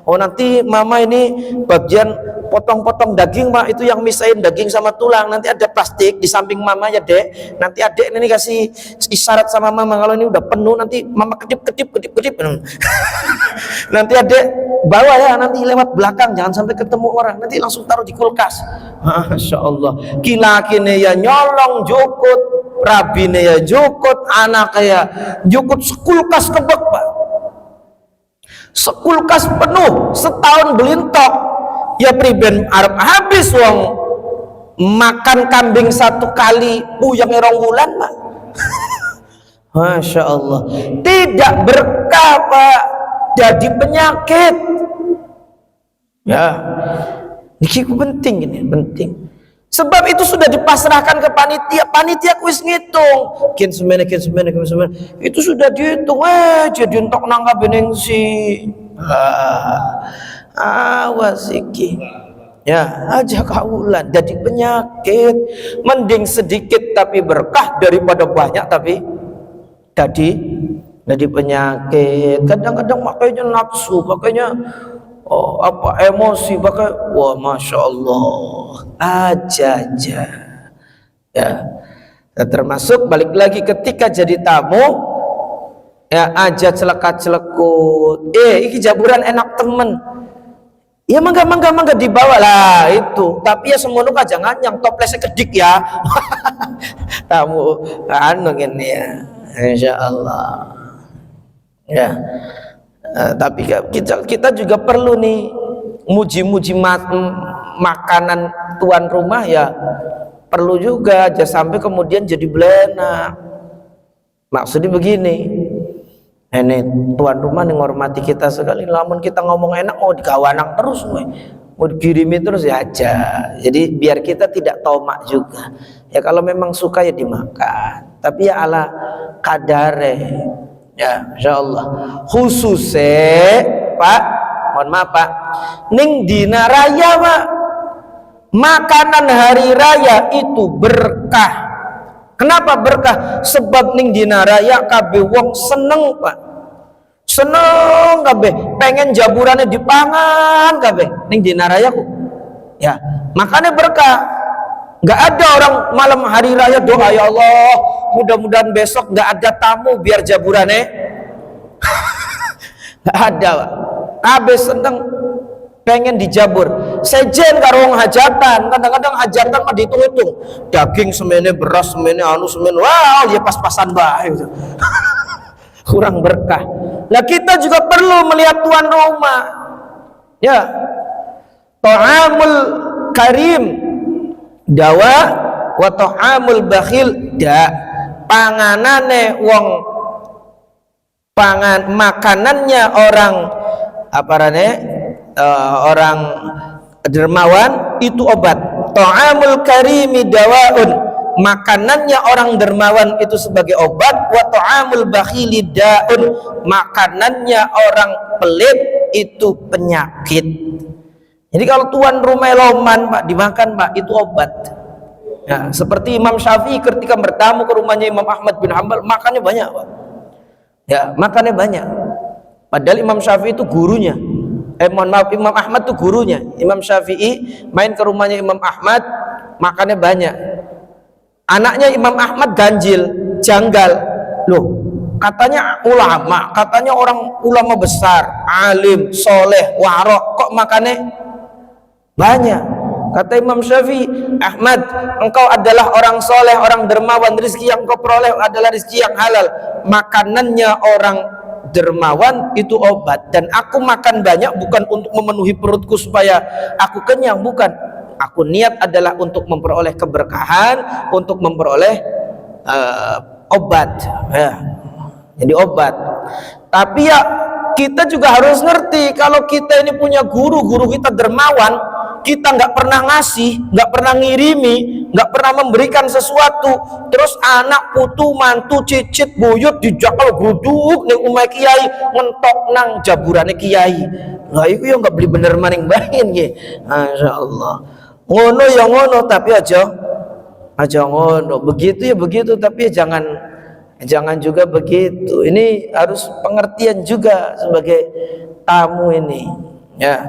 Oh, nanti Mama ini bagian potong-potong daging, Mak, itu yang misahin daging sama tulang. Nanti ada plastik di samping Mama ya, Dek. Nanti adik ini kasih isyarat sama Mama kalau ini udah penuh nanti Mama kedip. Nanti adik bawa ya, nanti lewat belakang jangan sampai ketemu orang, nanti langsung taruh di kulkas. Masya Allah. Kina-kine ya nyolong jukut, rabine ya jukut, anak ya jukut, sekulkas kebek Pak. Sekulkas penuh, setahun belintok. Ya priben arep habis wong makan kambing satu kali puyeng 2 bulan Pak. Masya Allah. Tidak berkah Pak, jadi penyakit. Ya, ini penting, penting. Sebab itu sudah dipasrahkan ke panitia kuis ngitung. Kin semene. Itu sudah dihitung. Jadi untuk nangka beneng si. Awas iki. Ya, aja kaulan jadi penyakit. Mending sedikit tapi berkah daripada banyak tapi jadi penyakit. Kadang-kadang makanya nafsu, makanya emosi, pakai wah Masya Allah aja ya. Termasuk balik lagi ketika jadi tamu ya, aja celekut iki jaburan enak temen ya, mangga dibawa lah itu, tapi ya semono aja nganyang toplesnya kedik ya. Tamu anu gini ya, Insya Allah ya. Tapi kita juga perlu nih muji-muji makanan tuan rumah ya, perlu juga, aja sampai kemudian jadi belenak. Maksudnya begini, ini tuan rumah nih ngormati kita sekali, lamun kita ngomong enak mau dikawanang terus, mau dikirimi terus ya aja. Jadi biar kita tidak tomak juga ya, kalau memang suka ya dimakan, tapi ya ala kadare. Ya, insyaallah. Khususnya Pak, mohon maaf Pak, ning dina raya Pak, makanan hari raya itu berkah. Kenapa berkah? Sebab ning dina raya kabeh wong seneng Pak, seneng kabeh, pengen jaburannya dipangan kabeh ning dina raya kok. Ya, makanya berkah. Nggak ada orang malam hari raya doa, ya Allah mudah-mudahan besok nggak ada tamu biar jaburannya. Nggak ada Pak. Kabeh seneng pengen dijabur. Sejen karo wong hajatan, kadang-kadang hajatan mah dihitung-hitung. Daging semene, beras semene, anu semene. Wow, ya pas-pasan bae gitu. Kurang berkah. Nah, kita juga perlu melihat tuan rumah. Ya. Ta'amul karim dawa wa ta'amul bakhil da. Panganane wong makanannya orang orang dermawan itu obat. Ta'amul karimi dawaun, makanannya orang dermawan itu sebagai obat. Wa ta'amul bakhili daun, makanannya orang pelit itu penyakit. Jadi kalau tuan rumah loman Pak dimakan Pak, itu obat. Ya, seperti Imam Syafi'i ketika bertamu ke rumahnya Imam Ahmad bin Hanbal, makannya banyak Pak. Ya, makannya banyak. Padahal Imam Syafi'i itu gurunya. Mohon maaf, Imam Ahmad itu gurunya. Imam Syafi'i main ke rumahnya Imam Ahmad, makannya banyak. Anaknya Imam Ahmad ganjil, janggal. Loh, katanya ulama, katanya orang ulama besar, alim, soleh, warok, kok makannya banyak? Kata Imam Syafi'i, Ahmad, engkau adalah orang soleh, orang dermawan, rezeki yang engkau peroleh adalah rezeki yang halal. Makanannya orang dermawan itu obat, dan aku makan banyak bukan untuk memenuhi perutku supaya aku kenyang, bukan. Aku niat adalah untuk memperoleh keberkahan, untuk memperoleh obat, ya. Jadi obat. Tapi ya kita juga harus ngerti, kalau kita ini punya guru kita dermawan, kita nggak pernah ngasih, nggak pernah ngirimi, nggak pernah memberikan sesuatu, terus anak putu mantu cicit buyut dijakal gruduk ning umai kiai, ngentok nang jaburane kiai. Nah itu yang nggak beli bener maning bahin nggih. Masyaallah. Ngono ya ngono, tapi aja ngono. Begitu ya begitu, tapi jangan juga begitu. Ini harus pengertian juga sebagai tamu ini, ya.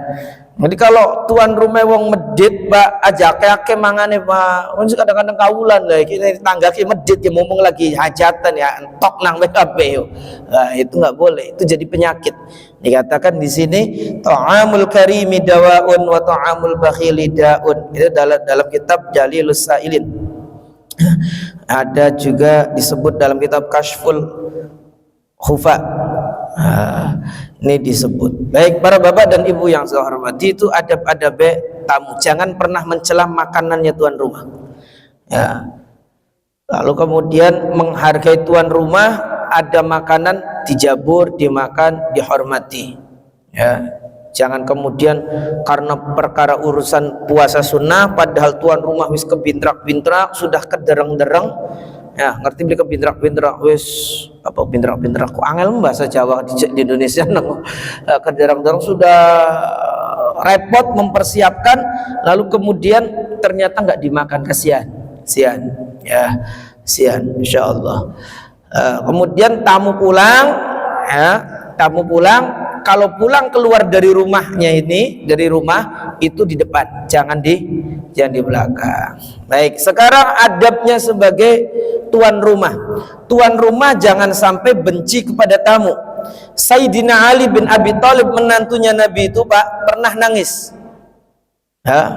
Jadi kalau tuan rumah wong medit, Pak, ajake mangane, Pak. Mun kadang-kadang kawulan lah iki tangga ki medit ya, ngomong lagi hajatan ya, entok nang WKB yo. Nah, itu enggak boleh. Itu jadi penyakit. Dikatakan di sini ta'amul karimi dawaun wa ta'amul bakhili daun. Itu dalam kitab Jalilus Sailin. Ada juga disebut dalam kitab Kashful Khufa. Ini disebut. Baik para bapak dan ibu yang saya hormati, itu adab-adab tamu. Jangan pernah mencela makanannya tuan rumah, ya. Lalu kemudian menghargai tuan rumah, ada makanan dijabur, dimakan, dihormati, ya. Jangan kemudian karena perkara urusan puasa sunnah, padahal tuan rumah wis kebintrak-bintrak, sudah kedereng-dereng, ya, ngerti beli kebintrak-bintrak, wis apa bintrak-bintrak, kok angel bahasa Jawa di Indonesia nang kedereng-dereng, sudah repot mempersiapkan, lalu kemudian ternyata nggak dimakan, kasihan, ya, kasihan, insyaallah. Kemudian tamu pulang, ya, kalau pulang keluar dari rumahnya ini, dari rumah itu di depan, jangan di belakang. Baik, sekarang adabnya sebagai tuan rumah. Tuan rumah jangan sampai benci kepada tamu. Sayyidina Ali bin Abi Thalib, menantunya Nabi itu, Pak, pernah nangis. Ya.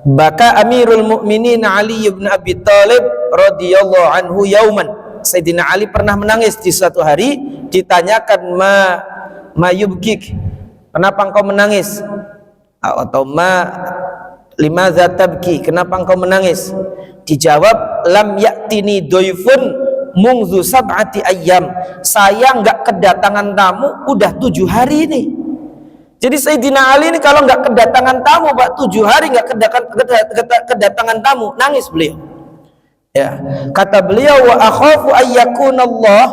Baka Amirul Mukminin Ali bin Abi Thalib radhiyallahu anhu yauman. Sayyidina Ali pernah menangis di suatu hari, ditanyakan mayubkik, kenapa engkau menangis? Atau limadza tabki, kenapa engkau menangis? Dijawab, lam yaktini doifun mungzu sab'ati ayyam, saya enggak kedatangan tamu udah 7 hari ini. Jadi Sayyidina Ali ini kalau enggak kedatangan tamu, Pak, 7 hari enggak kedatangan tamu, nangis beliau, ya. Kata beliau, wa akhafu ayyakunallah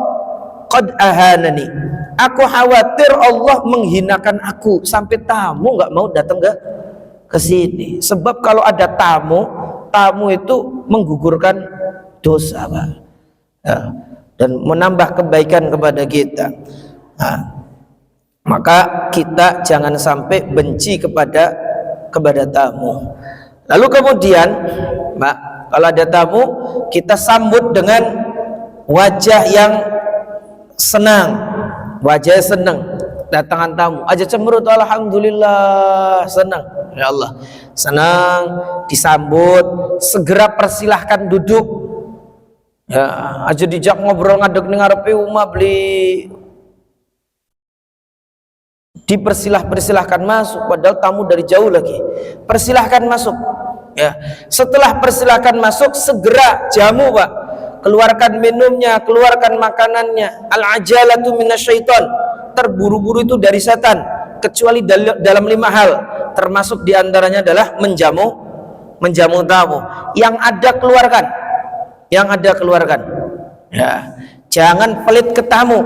qad ahanani, aku khawatir Allah menghinakan aku sampai tamu nggak mau datang ke sini. Sebab kalau ada tamu itu menggugurkan dosa, Pak, ya, dan menambah kebaikan kepada kita. Nah, maka kita jangan sampai benci kepada tamu. Lalu kemudian, Pak, kalau ada tamu, kita sambut dengan wajah yang senang. Wajahnya senang, datangan tamu aja cemberut, alhamdulillah, senang, ya Allah, senang, disambut, segera persilahkan duduk, ya, aja dijak ngobrol ngadeg ning ngarepe omah beli, dipersilahkan masuk, padahal tamu dari jauh lagi, persilahkan masuk, ya. Setelah persilahkan masuk, segera jamu, Pak, keluarkan minumnya, keluarkan makanannya. Al-ajalatu minasyaiton, terburu-buru itu dari setan, kecuali dalam 5 hal, termasuk diantaranya adalah menjamu tamu. Yang ada keluarkan, ya. Jangan pelit ke tamu,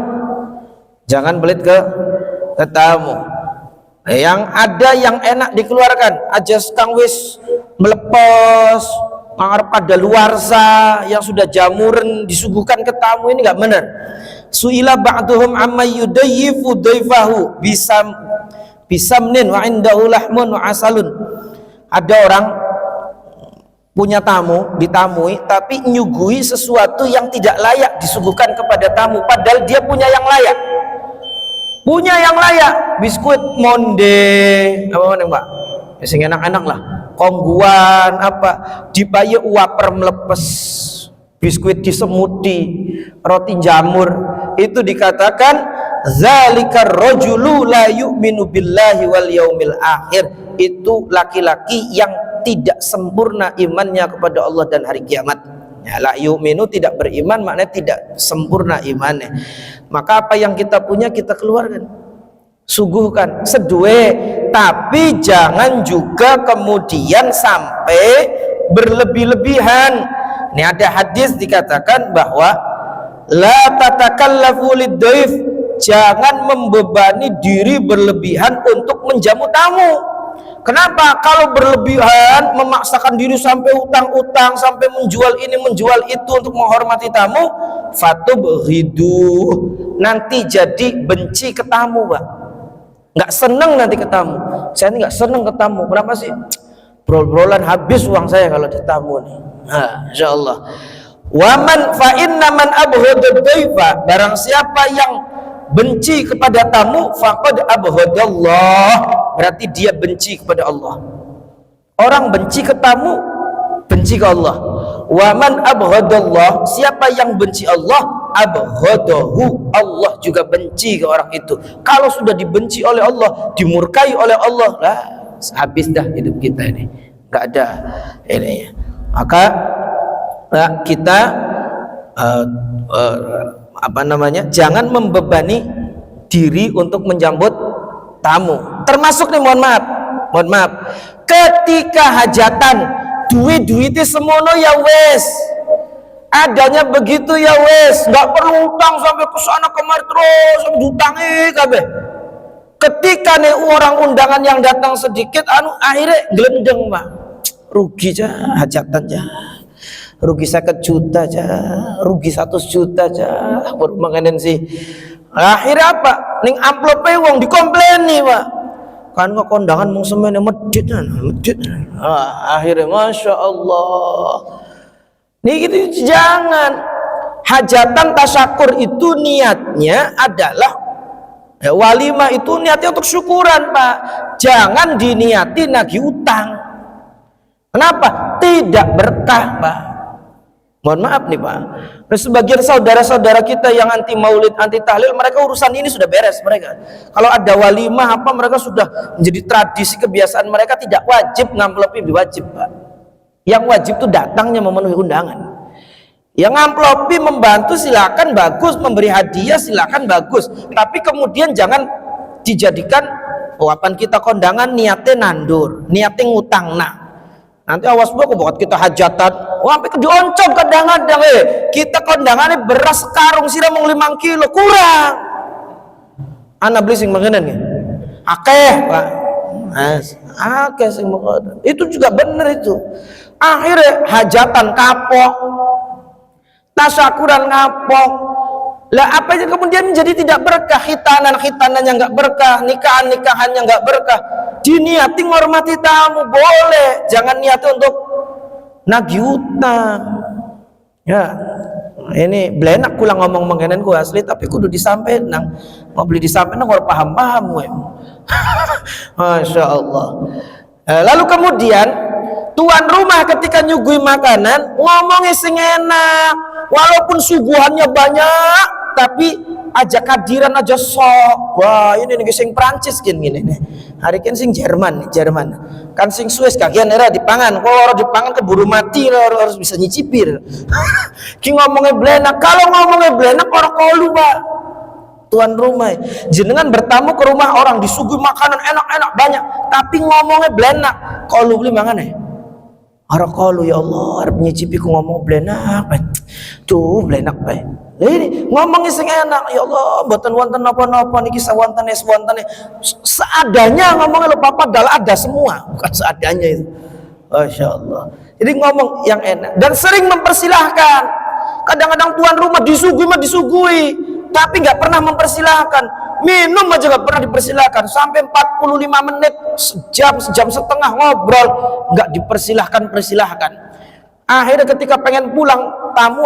ke tamu. Yang ada yang enak dikeluarkan, aja kang wis melepos pada luarsa yang sudah jamuran disuguhkan ke tamu, ini nggak benar. Suila ba'duhum amma yudayyifu dayfahu bisamnin wa indahu lahmun wa asalun. Ada orang punya tamu, ditamui, tapi nyuguhi sesuatu yang tidak layak disuguhkan kepada tamu, padahal dia punya yang layak, biskuit monde, apa mana, Pak, sing enak-enak lah, kongguan apa, dipayu waper melepes, biskuit disemuti, roti jamur, itu dikatakan Zalikar rajulu la yu'minu billahi wal yaumil akhir. Itu laki-laki yang tidak sempurna imannya kepada Allah dan hari kiamat. Ya, la yu'minu tidak beriman maknanya tidak sempurna imannya. Maka apa yang kita punya kita keluarkan, suguhkan sedue, tapi jangan juga kemudian sampai berlebih-lebihan. Ini ada hadis dikatakan bahwa la tatakallafu lid-dhaif, jangan membebani diri berlebihan untuk menjamu tamu. Kenapa? Kalau berlebihan memaksakan diri sampai utang-utang, sampai menjual ini menjual itu untuk menghormati tamu, fatubghidu, nanti jadi benci ke tamu, Pak. Nggak seneng nanti ke tamu. Saya ini nggak seneng ke tamu. Kenapa sih? Brol-brolan habis uang saya kalau di tamu nih. Nah, insyaallah. Waman fa inna man abghadad dhaifa, barang siapa yang benci kepada tamu, faqad abghadallah, berarti dia benci kepada Allah. Orang benci ke tamu, benci ke Allah. Waman abghadallah, siapa yang benci Allah, abghadahu, Allah juga benci ke orang itu. Kalau sudah dibenci oleh Allah, dimurkai oleh Allah, lah habis dah hidup kita ini, nggak ada ini. Maka kita jangan membebani diri untuk menjambut tamu. Termasuk nih, mohon maaf, ketika hajatan duit-duitnya semono ya wes, adanya begitu ya wes, nggak perlu utang sampai ke sana kemari terus diutangi kabeh. Ketika nih orang undangan yang datang sedikit, akhirnya gelendeng, Pak, rugi aja hajatan aja, rugi 50 juta aja, rugi 100 juta aja, bermanganan sih. Akhirnya apa? Ning amplope wong dikompleni, Pak. Kan kok kondangan mung semene medit. Akhirnya Masya Allah. Nih gitu, jangan. Hajatan tasyakur itu niatnya adalah walimah, itu niatnya untuk syukuran, Pak. Jangan diniati nagih utang. Kenapa? Tidak berkah, Pak. Mohon maaf nih, Pak. Nah, sebagian saudara-saudara kita yang anti maulid, anti tahlil, mereka urusan ini sudah beres mereka. Kalau ada walimah apa, mereka sudah menjadi tradisi kebiasaan mereka, tidak wajib ngamplopi, wajib, Pak. Yang wajib itu datangnya memenuhi undangan. Yang ngamplopi membantu silakan bagus, memberi hadiah silakan bagus, tapi kemudian jangan dijadikan wapan kita kondangan niatnya nandur, niatnya ngutang. Nanti awas aku buat kita hajatan, sampai ke dioncong kadang-kadang, kita kondangannya beras sekarung siram 5 kilo kurang. Anak beli sing mengenan nih, akeh, Pak. Akeh sing mengenan. Itu juga bener itu. Akhirnya hajatan kapok, tasyakuran kapok. Lah apa yang kemudian menjadi tidak berkah? Khitanan yang nggak berkah, nikahan yang nggak berkah. Diniati ngormati tamu boleh, jangan niati untuk nagih utang. Ya, ini belenak kulang ngomong mengenan gua asli, tapi kudu disampein nang mau beli disampein nang orang paham gue. Masya Allah. Lalu kemudian tuan rumah ketika nyugui makanan ngomongnya sing enak, walaupun suguhannya banyak, tapi ajak hadiran aja sok. Wah, ini nih sing Prancis gini nih. Hari kan sing Jerman. Kan sing Swiss kagian era dipangan. Kalau orang dipangan keburu mati, harus bisa nyicipir. Ki ngomongnya belenak. Kalau ngomongnya belenak orang kolu, Pak. Tuan rumah, jenengan bertamu ke rumah orang disuguhi makanan enak-enak banyak, tapi ngomongnya belenak. Kolu beli mangan ya? Orang kolu, ya Allah, harap nyicipi ku ngomong belenak. Tuh belenak, Pak. Ini ngomongnya sing enak, ya Allah, mboten wonten napa-napa niki sawontene seadanya ngomongnya lho, Papa padahal ada semua, bukan seadanya itu. Masya Allah. Jadi ngomong yang enak dan sering mempersilahkan. Kadang-kadang tuan rumah disuguhi, tapi nggak pernah mempersilahkan. Minum aja nggak pernah dipersilahkan, sampai 45 menit, sejam setengah ngobrol nggak dipersilahkan. Akhirnya ketika pengen pulang tamu,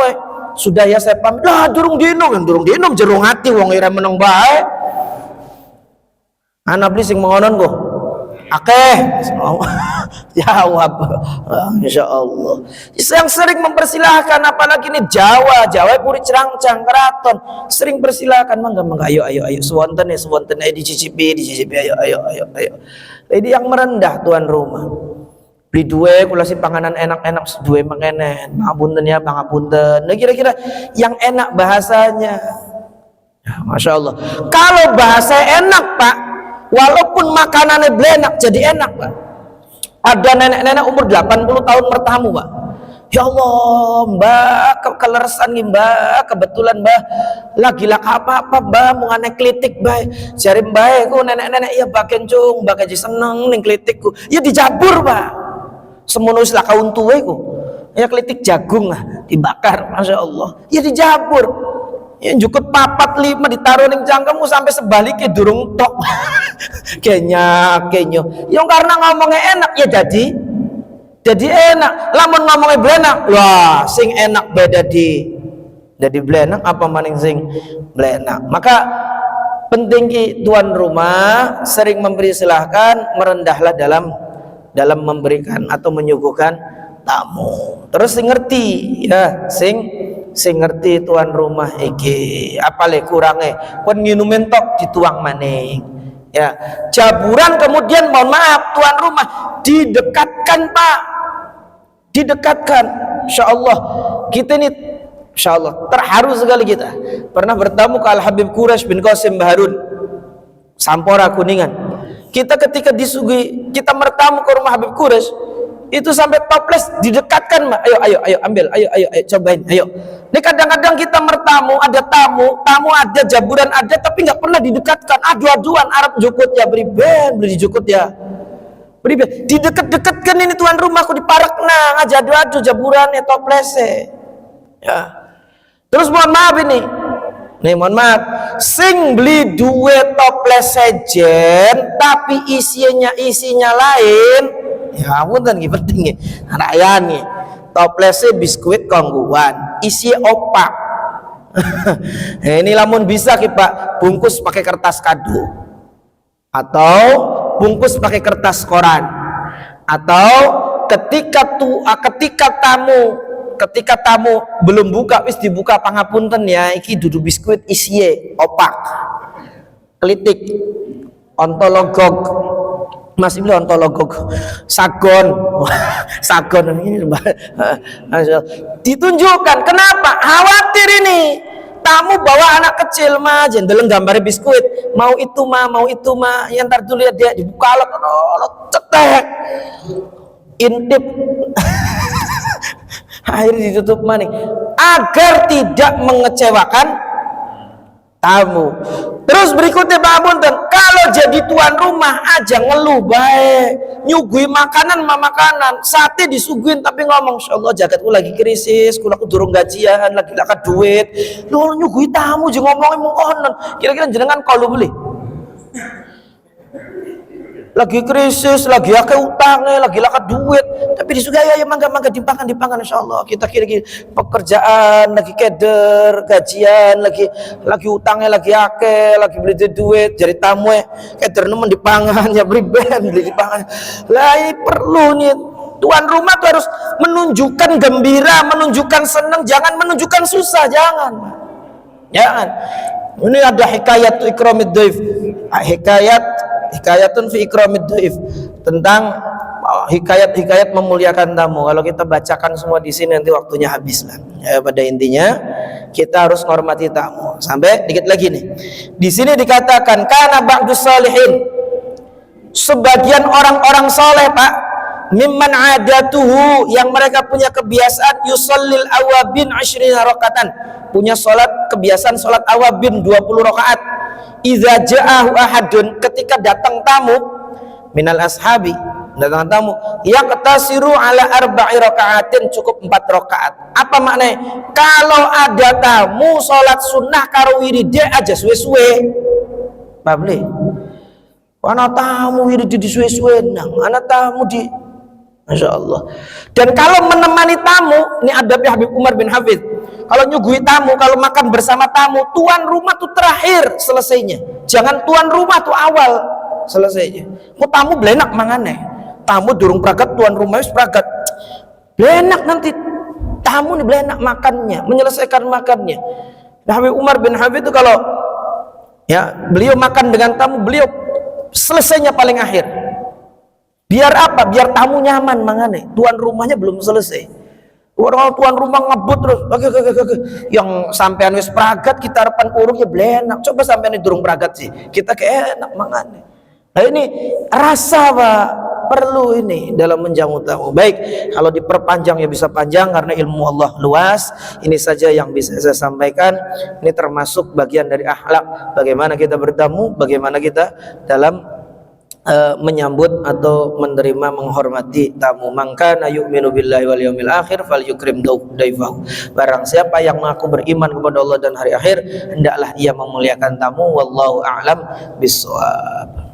sudah ya saya pamit lah, durung dinom jerung hati wong ira meneng bae. Anak beli sing mengonon go Akeh. Jawab. Insya Allah. Yang sering mempersilahkan, apalagi ini Jawa puri cerangcang keraton, sering persilahkan, mangga ayo suwonten dicicipi ayo. Ini yang merendah tuan rumah. Beli dua kula si panganan enak-enak dua mangenen. Pangapunten ya pangapunten. Nah kira-kira yang enak bahasanya. Ya, Masya Allah. Kalau bahasa enak Pak, walaupun makanannya blenak jadi enak Pak. Ada nenek-nenek umur 80 tahun bertamu Pak. Ya Allah Mbak, keleresan nih Mbak, kebetulan Mbak lagi apa-apa Mbak, mau aneh klitik Mbak. Jari Mbak, ku nenek-nenek ya bagian cung, Mbak gaji seneng nih klitikku. Ya dijabur Pak. Semono wis kaun tuwe ku. Ya klitik jagung lah, dibakar, Masya Allah. Ya dijabur. Ya jukut papat 5 ditaruh ning cangkemmu sampai sebaliknya durung tok. Kenya. Yang karena ngomongnya enak ya jadi enak. Lamun ngomongnya blenak, wah sing enak beda jadi blenak apa maning sing blenak. Maka penting ki tuan rumah sering mempersilahkan, merendahlah dalam memberikan atau menyuguhkan tamu. Terus sing ngerti ya, sing ngerti tuan rumah iki apale kurange pun nginumin tok dituang maning ya. Jaburan kemudian mohon maaf tuan rumah didekatkan Pak, didekatkan. Insyaallah kita ini insyaallah terharu sekali kita pernah bertamu ke Al Habib Quraisy bin Qasim Baharun Sampora Kuningan. Kita ketika disuguhi, kita bertamu ke rumah Habib Quraisy itu sampai toples didekatkan Mbak. Ayo ambil, ayo cobain, ayo. Ini kadang-kadang kita bertamu, ada tamu ada, jaburan ada, tapi nggak pernah didekatkan. Adu-aduan Arab jukut ya, beli dijukut ya, beri dideket-deketkan ini tuan rumah, aku diparekna aja adu-adu jaburan ya toplesnya ya. Terus mohon maaf ini, mohon maaf, sing beli dua toples sejen tapi isinya lain. Ya ampun kan penting rakyat nih toplesnya biskuit kongguan isi opak. Ini lamun bisa kita bungkus pakai kertas kado atau bungkus pakai kertas koran, atau ketika tamu belum buka wis dibuka pangapunten ya iki dudu biskuit isi opak klitik ontologog. Masih beli ontologog sagon ini ditunjukkan. Kenapa? Khawatir ini tamu bawa anak kecil mah jendeleng gambarnya biskuit, mau itu mah yang ntar dulu lihat dia dibuka lo cetek intip akhirnya ditutup maning agar tidak mengecewakan tamu. Terus berikutnya Pak Apunten, kalau jadi tuan rumah aja ngeluh baik, nyugui makanan sate disuguhin tapi ngomong insyaallah jaketku lagi krisis, kulaku durung gajian, lagi laka duit. Lu nyugui tamu aja ngomongin mengkonon. Kira-kira jenengan kalau beli lagi krisis, lagi akeh utangnya, lagi laka duit, tapi disuguhi ya mangga dipangan insyaallah. Kita kira-kira pekerjaan lagi keder, gajian lagi utangnya lagi akeh, lagi beli duit, jadi tamu keder nemen dipangan ya beli dipangan. Lah ini perlu nih tuan rumah tuh harus menunjukkan gembira, menunjukkan senang, jangan menunjukkan susah, jangan. Ini ada hikayat ikramid dhaif, hikayatun fi ikramid dhaif, tentang hikayat memuliakan tamu. Kalau kita bacakan semua di sini nanti waktunya habis lah. Ya, pada intinya kita harus menghormati tamu. Sampai dikit lagi nih. Di sini dikatakan kana ba'dus salihin, sebagian orang-orang soleh Pak, mimman adatuhu, yang mereka punya kebiasaan yusallil awabin 20 rakaatan, punya kebiasaan salat awabin 20 rakaat. Idza ja'ahu ahadun, ketika datang tamu minal ashabi, datang tamu yang ketasiru ala arba'i rakaatin, cukup 4 rakaat. Apa maknanya? Kalau ada tamu salat sunnah karo wiride aja suwe-suwe pabli, ana tamu wiride di suwe-suwe nang ana tamu di Masya Allah. Dan kalau menemani tamu, ini adabnya Habib Umar bin Hafidh, kalau nyuguhi tamu, kalau makan bersama tamu, tuan rumah tuh terakhir selesainya, jangan tuan rumah tuh awal. selesai aja. Kok tamu belenak mangane. Tamu durung pragat, tuan rumah wis pragat. Belenak nanti tamu nih belenak makannya, menyelesaikan makannya. Nah, Habib Umar bin Habib itu kalau ya beliau makan dengan tamu, beliau selesainya paling akhir. Biar apa? Biar tamu nyaman mangane. Tuan rumahnya belum selesai. Orang tuan rumah ngebut terus. Yang sampean wis pragat kita harapan urung ya belenak. Coba sampean durung pragat sih. Kita kayak enak mangane. Nah ini rasa Pak, perlu ini dalam menjamu tamu. Baik, kalau diperpanjang ya bisa panjang karena ilmu Allah luas. Ini saja yang bisa saya sampaikan. Ini termasuk bagian dari akhlak. Bagaimana kita bertamu, bagaimana kita dalam menyambut atau menerima, menghormati tamu. Maka na yu'minu billahi wal yaumil akhir falyukrim daifahu. Barang siapa yang mengaku beriman kepada Allah dan hari akhir, hendaklah ia memuliakan tamu. Wallahu a'lam bishawab.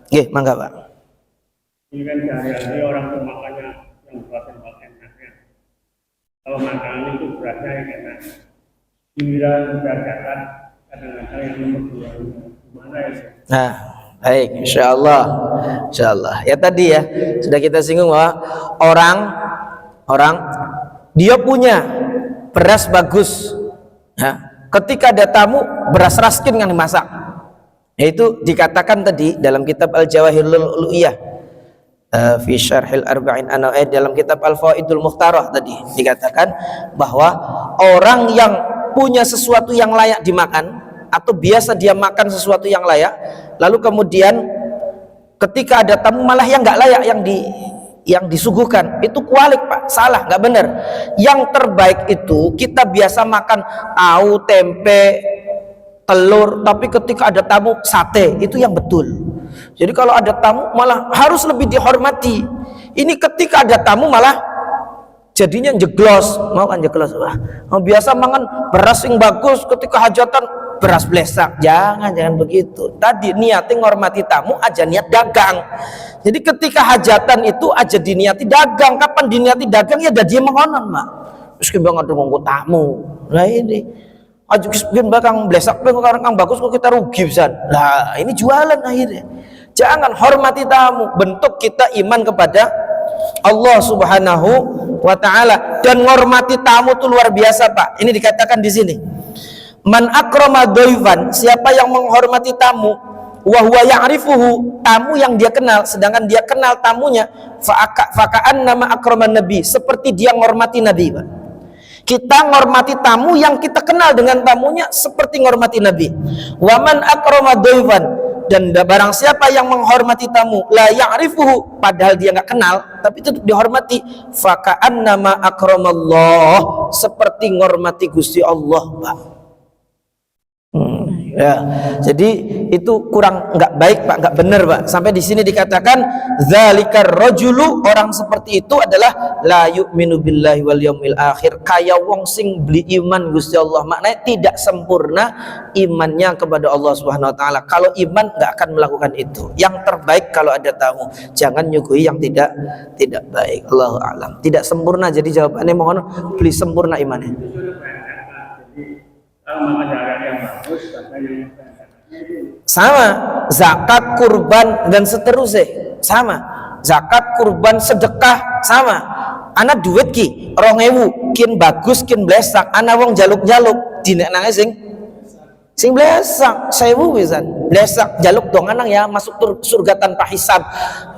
Nggih, mangga Pak. Ini kan sehari-hari orang tuh makannya yang berasal enaknya. Kalau makanan itu berasnya yang enak. Giliran berdasarkan kadang-kadang yang nomor dua gimana ya? Nah, baik, insyaallah. Ya tadi ya sudah kita singgung bahwa orang dia punya beras bagus. Ya, ketika ada tamu beras raskin yang dimasak. Itu dikatakan tadi dalam kitab Al-Jawahirul Ulu'iyah fi Syarhil Arba'in An-Nawawi, dalam kitab Al-Fawaidul Mukhtarah tadi dikatakan bahwa orang yang punya sesuatu yang layak dimakan atau biasa dia makan sesuatu yang layak, lalu kemudian ketika ada tamu malah yang nggak layak yang disuguhkan, itu kualik Pak, salah, nggak benar. Yang terbaik itu kita biasa makan tahu, tempe, telur, tapi ketika ada tamu sate, itu yang betul. Jadi kalau ada tamu malah harus lebih dihormati. Ini ketika ada tamu malah jadinya jeglos, mau kan jeglos. Wah, biasa makan beras yang bagus, ketika hajatan beras blesak. Jangan begitu. Tadi niatnya ngormati tamu aja niat dagang. Jadi ketika hajatan itu aja diniati dagang. Kapan diniati dagang ya ada dia mengonon Mak. Terus kita nggak ngomong tamu. Nah ini aja kisbin bakang blesak orang kang bagus kok kita rugi bisa. Lah ini jualan akhirnya. Jangan hormati tamu. Bentuk kita iman kepada Allah Subhanahu wa taala, dan menghormati tamu itu luar biasa Pak. Ini dikatakan di sini. Man akrama dhaifan, siapa yang menghormati tamu, wa huwa ya'rifuhu, tamu yang dia kenal, sedangkan dia kenal tamunya, faka'an nama akraman nabi, seperti dia menghormati Nabi Pak. Kita menghormati tamu yang kita kenal dengan tamunya seperti menghormati Nabi. Wa man akrama dhaifan, dan barang siapa yang menghormati tamu la ya'rifuhu, padahal dia nggak kenal tapi tetap dihormati, faka'annama akramallah, seperti menghormati Gusti Allah Pak. Ya, jadi itu kurang nggak baik Pak, nggak benar Pak. Sampai di sini dikatakan zalikar rajulu, orang seperti itu adalah la yu'minu billahi wal yaumil akhir, kaya wong sing beli iman Gusti Allah, maknanya tidak sempurna imannya kepada Allah Subhanahu wa taala. Kalau iman nggak akan melakukan itu. Yang terbaik kalau ada tamu, jangan nyuguhi yang tidak baik. Allahu a'lam. Tidak sempurna, jadi jawabannya mohon beli sempurna imannya. Sama zakat, kurban dan seterusnya sama. Zakat, kurban, sedekah sama. Anak duit ki 2000 kin bagus kin blesak, anak wong jaluk-jaluk dineknange sing blesak 1000 pisan. Blesak jaluk dong anak ya masuk surga tanpa hisab.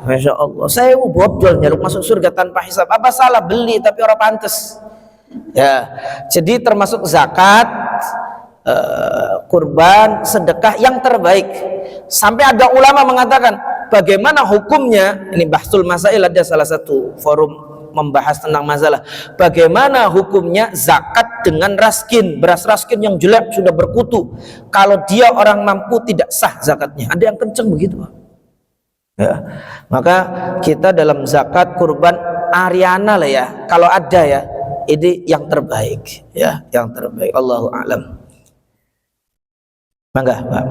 Masya Allah, 1000 bodol jaluk masuk surga tanpa hisab. Apa salah beli tapi orang pantes. Ya, jadi termasuk zakat, kurban, sedekah yang terbaik. Sampai ada ulama mengatakan bagaimana hukumnya, ini Bahsul Masail, ada salah satu forum membahas tentang masalah bagaimana hukumnya zakat dengan raskin, beras raskin yang jelek sudah berkutu, kalau dia orang mampu tidak sah zakatnya. Ada yang kenceng begitu ya. Maka kita dalam zakat, kurban, Ariana lah ya, kalau ada ya, ini yang terbaik ya, yang terbaik. Allahu a'lam. Mangga Pak.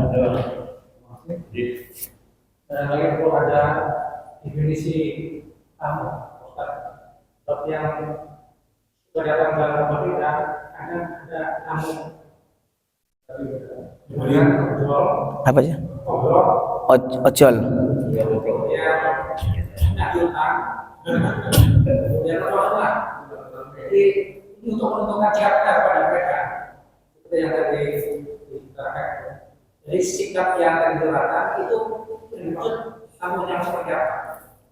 Lagi kalau ada definisi tamu, tapi yang sudah datang dalam rumah kita, kadang ada tamu Kemudian ngobrol, Apa sih? ngobrol, Ojol. kemudian nagih utang, kemudian berdoa. Jadi untuk menentukan sikapnya kepada mereka, seperti yang tadi diterangkan. Jadi sikap yang tadi diterangkan itu dimaksud kamu yang seperti apa?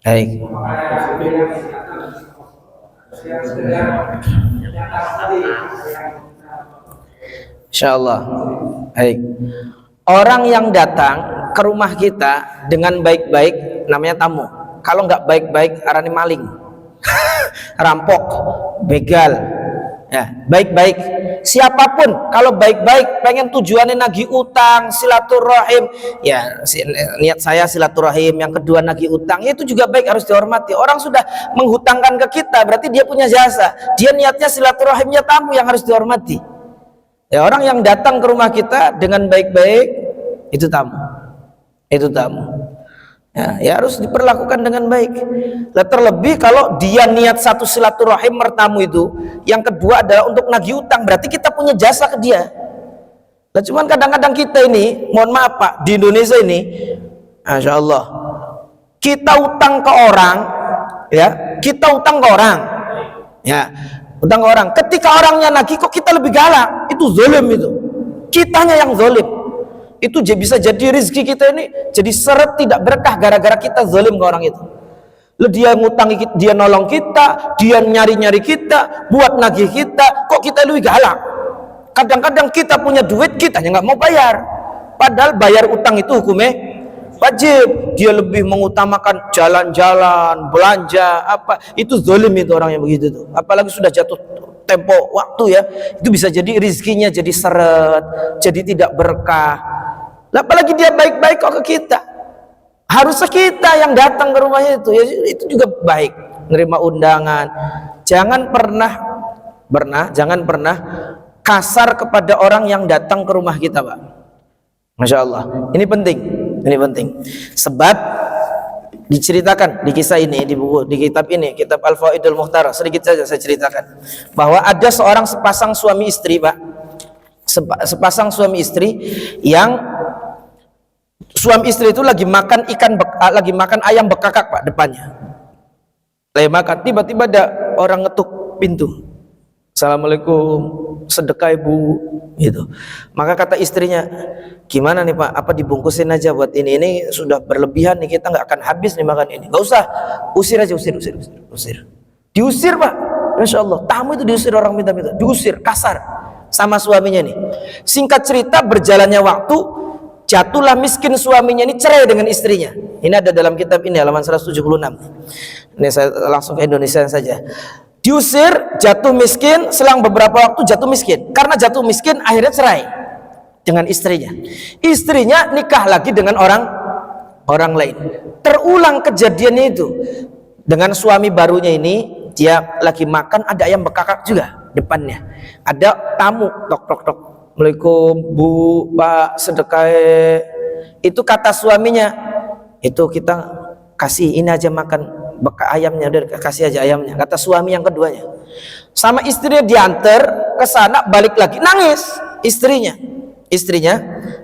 Baik. Makanya yang sekedar yang tadi Insyaallah. Baik. Orang yang datang ke rumah kita dengan baik-baik namanya tamu. Kalau nggak baik-baik arane maling. Rampok, begal. Ya, baik-baik. Siapapun kalau baik-baik pengen tujuannya nagih utang, silaturahim. Ya, niat saya silaturahim, yang kedua nagih utang. Ya, itu juga baik, harus dihormati. Orang sudah menghutangkan ke kita, berarti dia punya jasa. Dia niatnya silaturahimnya tamu yang harus dihormati. Ya, orang yang datang ke rumah kita dengan baik-baik itu tamu. Itu tamu. Ya harus diperlakukan dengan baik. Nah, terlebih kalau dia niat satu silaturahim bertamu itu, yang kedua adalah untuk nagih utang, berarti kita punya jasa ke dia. Nah, cuman kadang-kadang kita ini, mohon maaf Pak, di Indonesia ini, Masya Allah, kita utang ke orang, ya, kita utang ke orang, ya, utang ke orang. Ketika orangnya nagih, kok kita lebih galak? Itu zalim itu. Kitanya yang zalim. Itu bisa jadi rezeki kita ini jadi seret, tidak berkah gara-gara kita zalim ke orang itu. Lalu dia ngutangi kita, dia nolong kita, dia nyari-nyari kita, buat nagih kita, kok kita lebih galak? Kadang-kadang kita punya duit, kita nggak mau bayar. Padahal bayar utang itu hukumnya wajib. Dia lebih mengutamakan jalan-jalan, belanja, apa. Itu zalim itu orang yang begitu tuh. Apalagi sudah jatuh tempo waktu ya, itu bisa jadi rezekinya jadi seret, jadi tidak berkah. Apalagi dia baik-baik kok ke kita. Harusnya kita yang datang ke rumah itu, ya, itu juga baik, menerima undangan. Jangan pernah kasar kepada orang yang datang ke rumah kita, Pak. Masya Allah, ini penting. Sebab diceritakan di kisah ini, di buku, di kitab ini, kitab Al-Fawaidul Mukhtarah, sedikit saja saya ceritakan bahwa ada seorang sepasang suami istri, Pak. Sepasang suami istri yang suami istri itu lagi makan ayam bekakak, Pak, depannya. Lagi makan, tiba-tiba ada orang ngetuk pintu. Assalamualaikum, sedekah Ibu, gitu. Maka kata istrinya, gimana nih Pak, apa dibungkusin aja buat ini sudah berlebihan nih, kita nggak akan habis nih makan ini. Nggak usah, usir aja, usir. Diusir, Pak. Masya Allah, tamu itu diusir, orang minta-minta, diusir, kasar sama suaminya nih. Singkat cerita, berjalannya waktu, jatuhlah miskin suaminya ini, cerai dengan istrinya. Ini ada dalam kitab ini, halaman 176. Ini saya langsung ke Indonesia saja. Diusir, jatuh miskin, selang beberapa waktu jatuh miskin. Karena jatuh miskin, akhirnya cerai dengan istrinya. Istrinya nikah lagi dengan orang lain. Terulang kejadiannya itu dengan suami barunya ini. Dia lagi makan, ada ayam bekakak juga depannya. Ada tamu, tok. Assalamualaikum Bu, Pak, sedekah. Itu kata suaminya, itu kita kasih ini aja makan bekas ayamnya, udah kasih aja ayamnya. Kata suami yang keduanya. Sama istrinya diantar ke sana, balik lagi nangis istrinya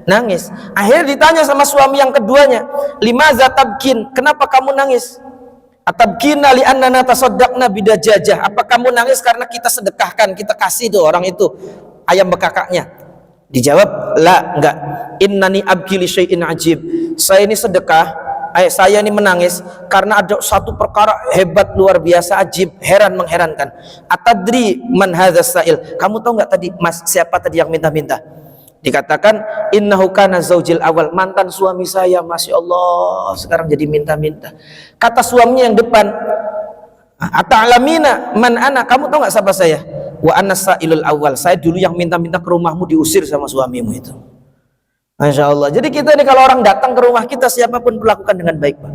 nangis. Akhirnya ditanya sama suami yang keduanya, limaza tabkin, kenapa kamu nangis? Atabkina li annana tasaddaqna bidajajah, apa kamu nangis karena kita sedekahkan, kita kasih tuh orang itu ayam bekakaknya? Dijawab, la, enggak. Innani abki li syai'in ajib, saya ini sedekah, saya ini menangis karena ada satu perkara hebat, luar biasa, ajib, heran, mengherankan. Atadri man hadzal sa'il, kamu tahu nggak tadi Mas siapa tadi yang minta-minta? Dikatakan innahu kana zaujil awal, mantan suami saya. Masya Allah, sekarang jadi minta-minta. Kata suaminya yang depan, ata'lamina man ana, kamu tahu nggak siapa saya? Wa anna sa'ilul awal, saya dulu yang minta-minta ke rumahmu, diusir sama suamimu itu. Masya Allah. Jadi kita ini kalau orang datang ke rumah kita, siapapun perlakukan dengan baik, Pak.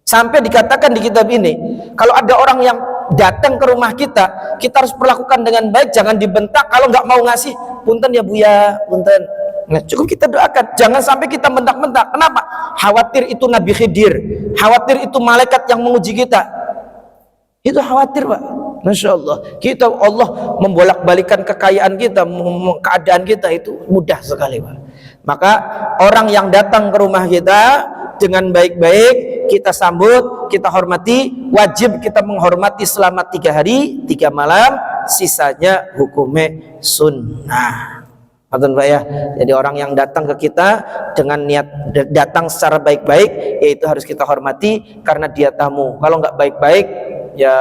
Sampai dikatakan di kitab ini, kalau ada orang yang datang ke rumah kita, kita harus perlakukan dengan baik, jangan dibentak. Kalau nggak mau ngasih, punten ya Bu ya, punten. Nah, cukup kita doakan, jangan sampai kita bentak-bentak. Kenapa? Khawatir itu Nabi Khidir, khawatir itu malaikat yang menguji kita. Itu khawatir, Pak. Masya Allah, kita Allah membolak-balikan kekayaan kita, keadaan kita itu mudah sekali, Pak. Maka orang yang datang ke rumah kita dengan baik-baik kita sambut, kita hormati, wajib kita menghormati selama 3 hari 3 malam, sisanya hukumnya sunnah. Betul, Pak ya. Jadi orang yang datang ke kita dengan niat datang secara baik-baik, yaitu harus kita hormati karena dia tamu. Kalau nggak baik-baik ya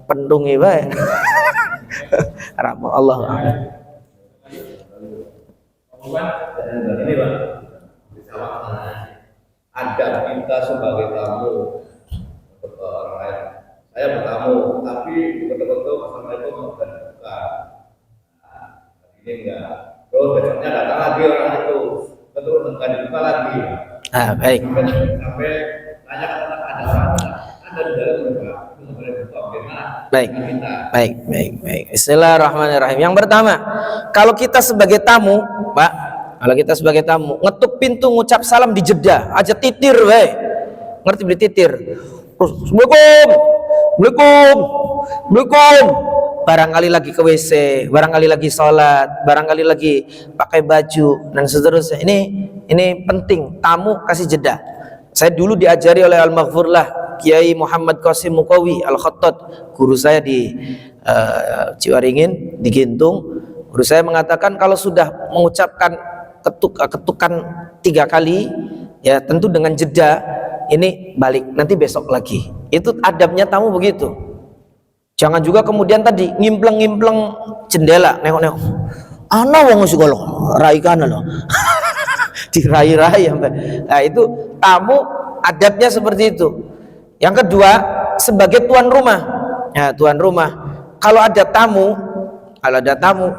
pendungi baik. Rahmat Allah. Ini Pak, adab kita sebagai tamu untuk orang lain. Saya bertamu, tapi betul-betul assalamualaikum warahmatullahi wabarakatuh. Ini enggak. Terus besoknya datang lagi orang itu, betul enggak dibuka lagi. Baik. Sampai tanya ada apa? Ada di dalam juga. Baik. Bismillahirrahmanirrahim. Yang pertama, kalau kita sebagai tamu, Pak, kalau kita sebagai tamu ngetuk pintu ngucap salam di jeda aja titir, ngerti beli titir. Assalamualaikum, Assalamualaikum. Barangkali lagi ke WC, barangkali lagi sholat, barangkali lagi pakai baju dan seterusnya. Ini penting, tamu kasih jeda. Saya dulu diajari oleh Al-Maghfurlah Kiai Muhammad Qasim Mukawi Al-Khattat, guru saya di Ciwaringin, di Gintung. Guru saya mengatakan kalau sudah mengucapkan ketukan 3 kali, ya tentu dengan jeda, ini balik, nanti besok lagi. Itu adabnya tamu begitu. Jangan juga kemudian tadi ngimpleng-ngimpleng jendela, nengok-nengok. Ana wong psikolog, rai kana loh. Dirai-rai sampai. Nah, itu tamu adabnya seperti itu. Yang kedua, sebagai tuan rumah. Ya, tuan rumah. Kalau ada tamu,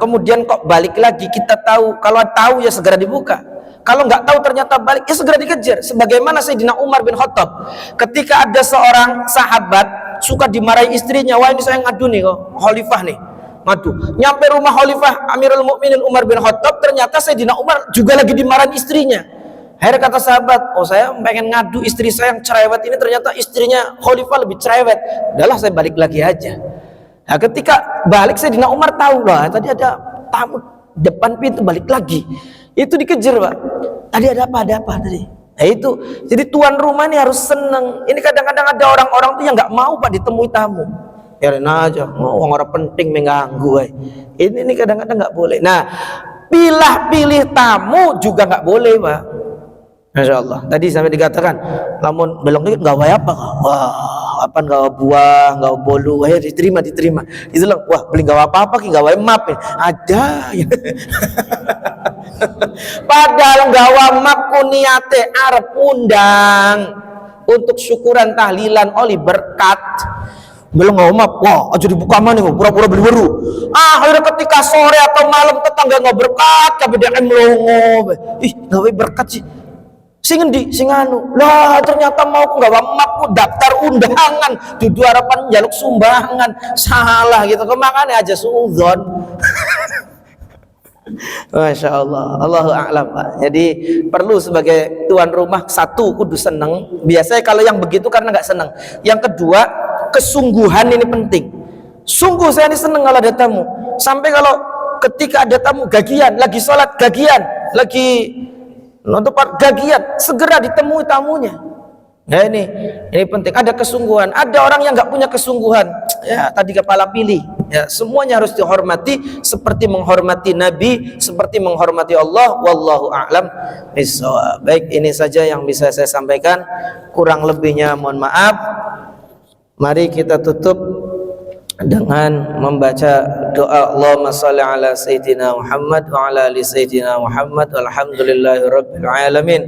kemudian kok balik lagi, kita tahu. Kalau tahu ya segera dibuka. Kalau nggak tahu ternyata balik, ya segera dikejar. Sebagaimana Sayyidina Umar bin Khattab, ketika ada seorang sahabat suka dimarahi istrinya, wah ini saya ngadu nih kok, khalifah nih, ngadu. Nyampe rumah khalifah Amirul Mukminin Umar bin Khattab, ternyata Sayyidina Umar juga lagi dimarahi istrinya. Akhirnya kata sahabat, oh saya pengen ngadu istri saya yang cerewet ini, ternyata istrinya khalifah lebih cerewet. Udahlah saya balik lagi aja. Nah, ketika balik Sayyidina Umar tahu, lah tadi ada tamu depan pintu, balik lagi. Itu dikejar, Pak. Tadi ada apa tadi? Nah itu, jadi tuan rumah ini harus seneng. Ini kadang-kadang ada orang-orang tuh yang nggak mau, Pak, ditemui tamu. Biarin aja, orang penting mengganggu. Ini kadang-kadang nggak boleh. Nah, pilih tamu juga nggak boleh, Pak. Masya Allah. Tadi sampai dikatakan, namun belum dikit nggak bayar apa? Wah, apa nggak buah, nggak bolu, diterima. Itu loh, wah beli nggak apa-apa, nggak bayar map ya. Ada. Padahal gawa map niate arep undang untuk syukuran tahlilan oli berkat. Belum gawa map, wah aja dibuka mana nih, pura-pura beli baru. Akhirnya ketika sore atau malam tetangga nggak berkat, tapi dia melongo. Ih, gawe berkat sih. Sing endi sing anu. Lah ternyata mau gawa map daftar undangan, dudu harapan njaluk sumbangan. Salah gitu. Makanya aja suudzon. Masya Allah, Allahu a'lam, Pak. Jadi perlu sebagai tuan rumah, satu kudu seneng. Biasanya kalau yang begitu karena nggak seneng. Yang kedua, kesungguhan ini penting. Sungguh saya ini seneng kalau ada tamu. Sampai kalau ketika ada tamu gagian, lagi sholat gagian, lagi nonton gagian, segera ditemui tamunya. Nah ini penting, ada kesungguhan. Ada orang yang nggak punya kesungguhan, ya tadi kepala pilih. Ya semuanya harus dihormati seperti menghormati Nabi, seperti menghormati Allah. Wallahu a'lam bishawab. Baik, ini saja yang bisa saya sampaikan. Kurang lebihnya mohon maaf. Mari kita tutup dengan membaca doa Allahumma shalli ala sayyidina Muhammad wa ala ali sayyidina Muhammad walhamdulillahi rabbil alamin.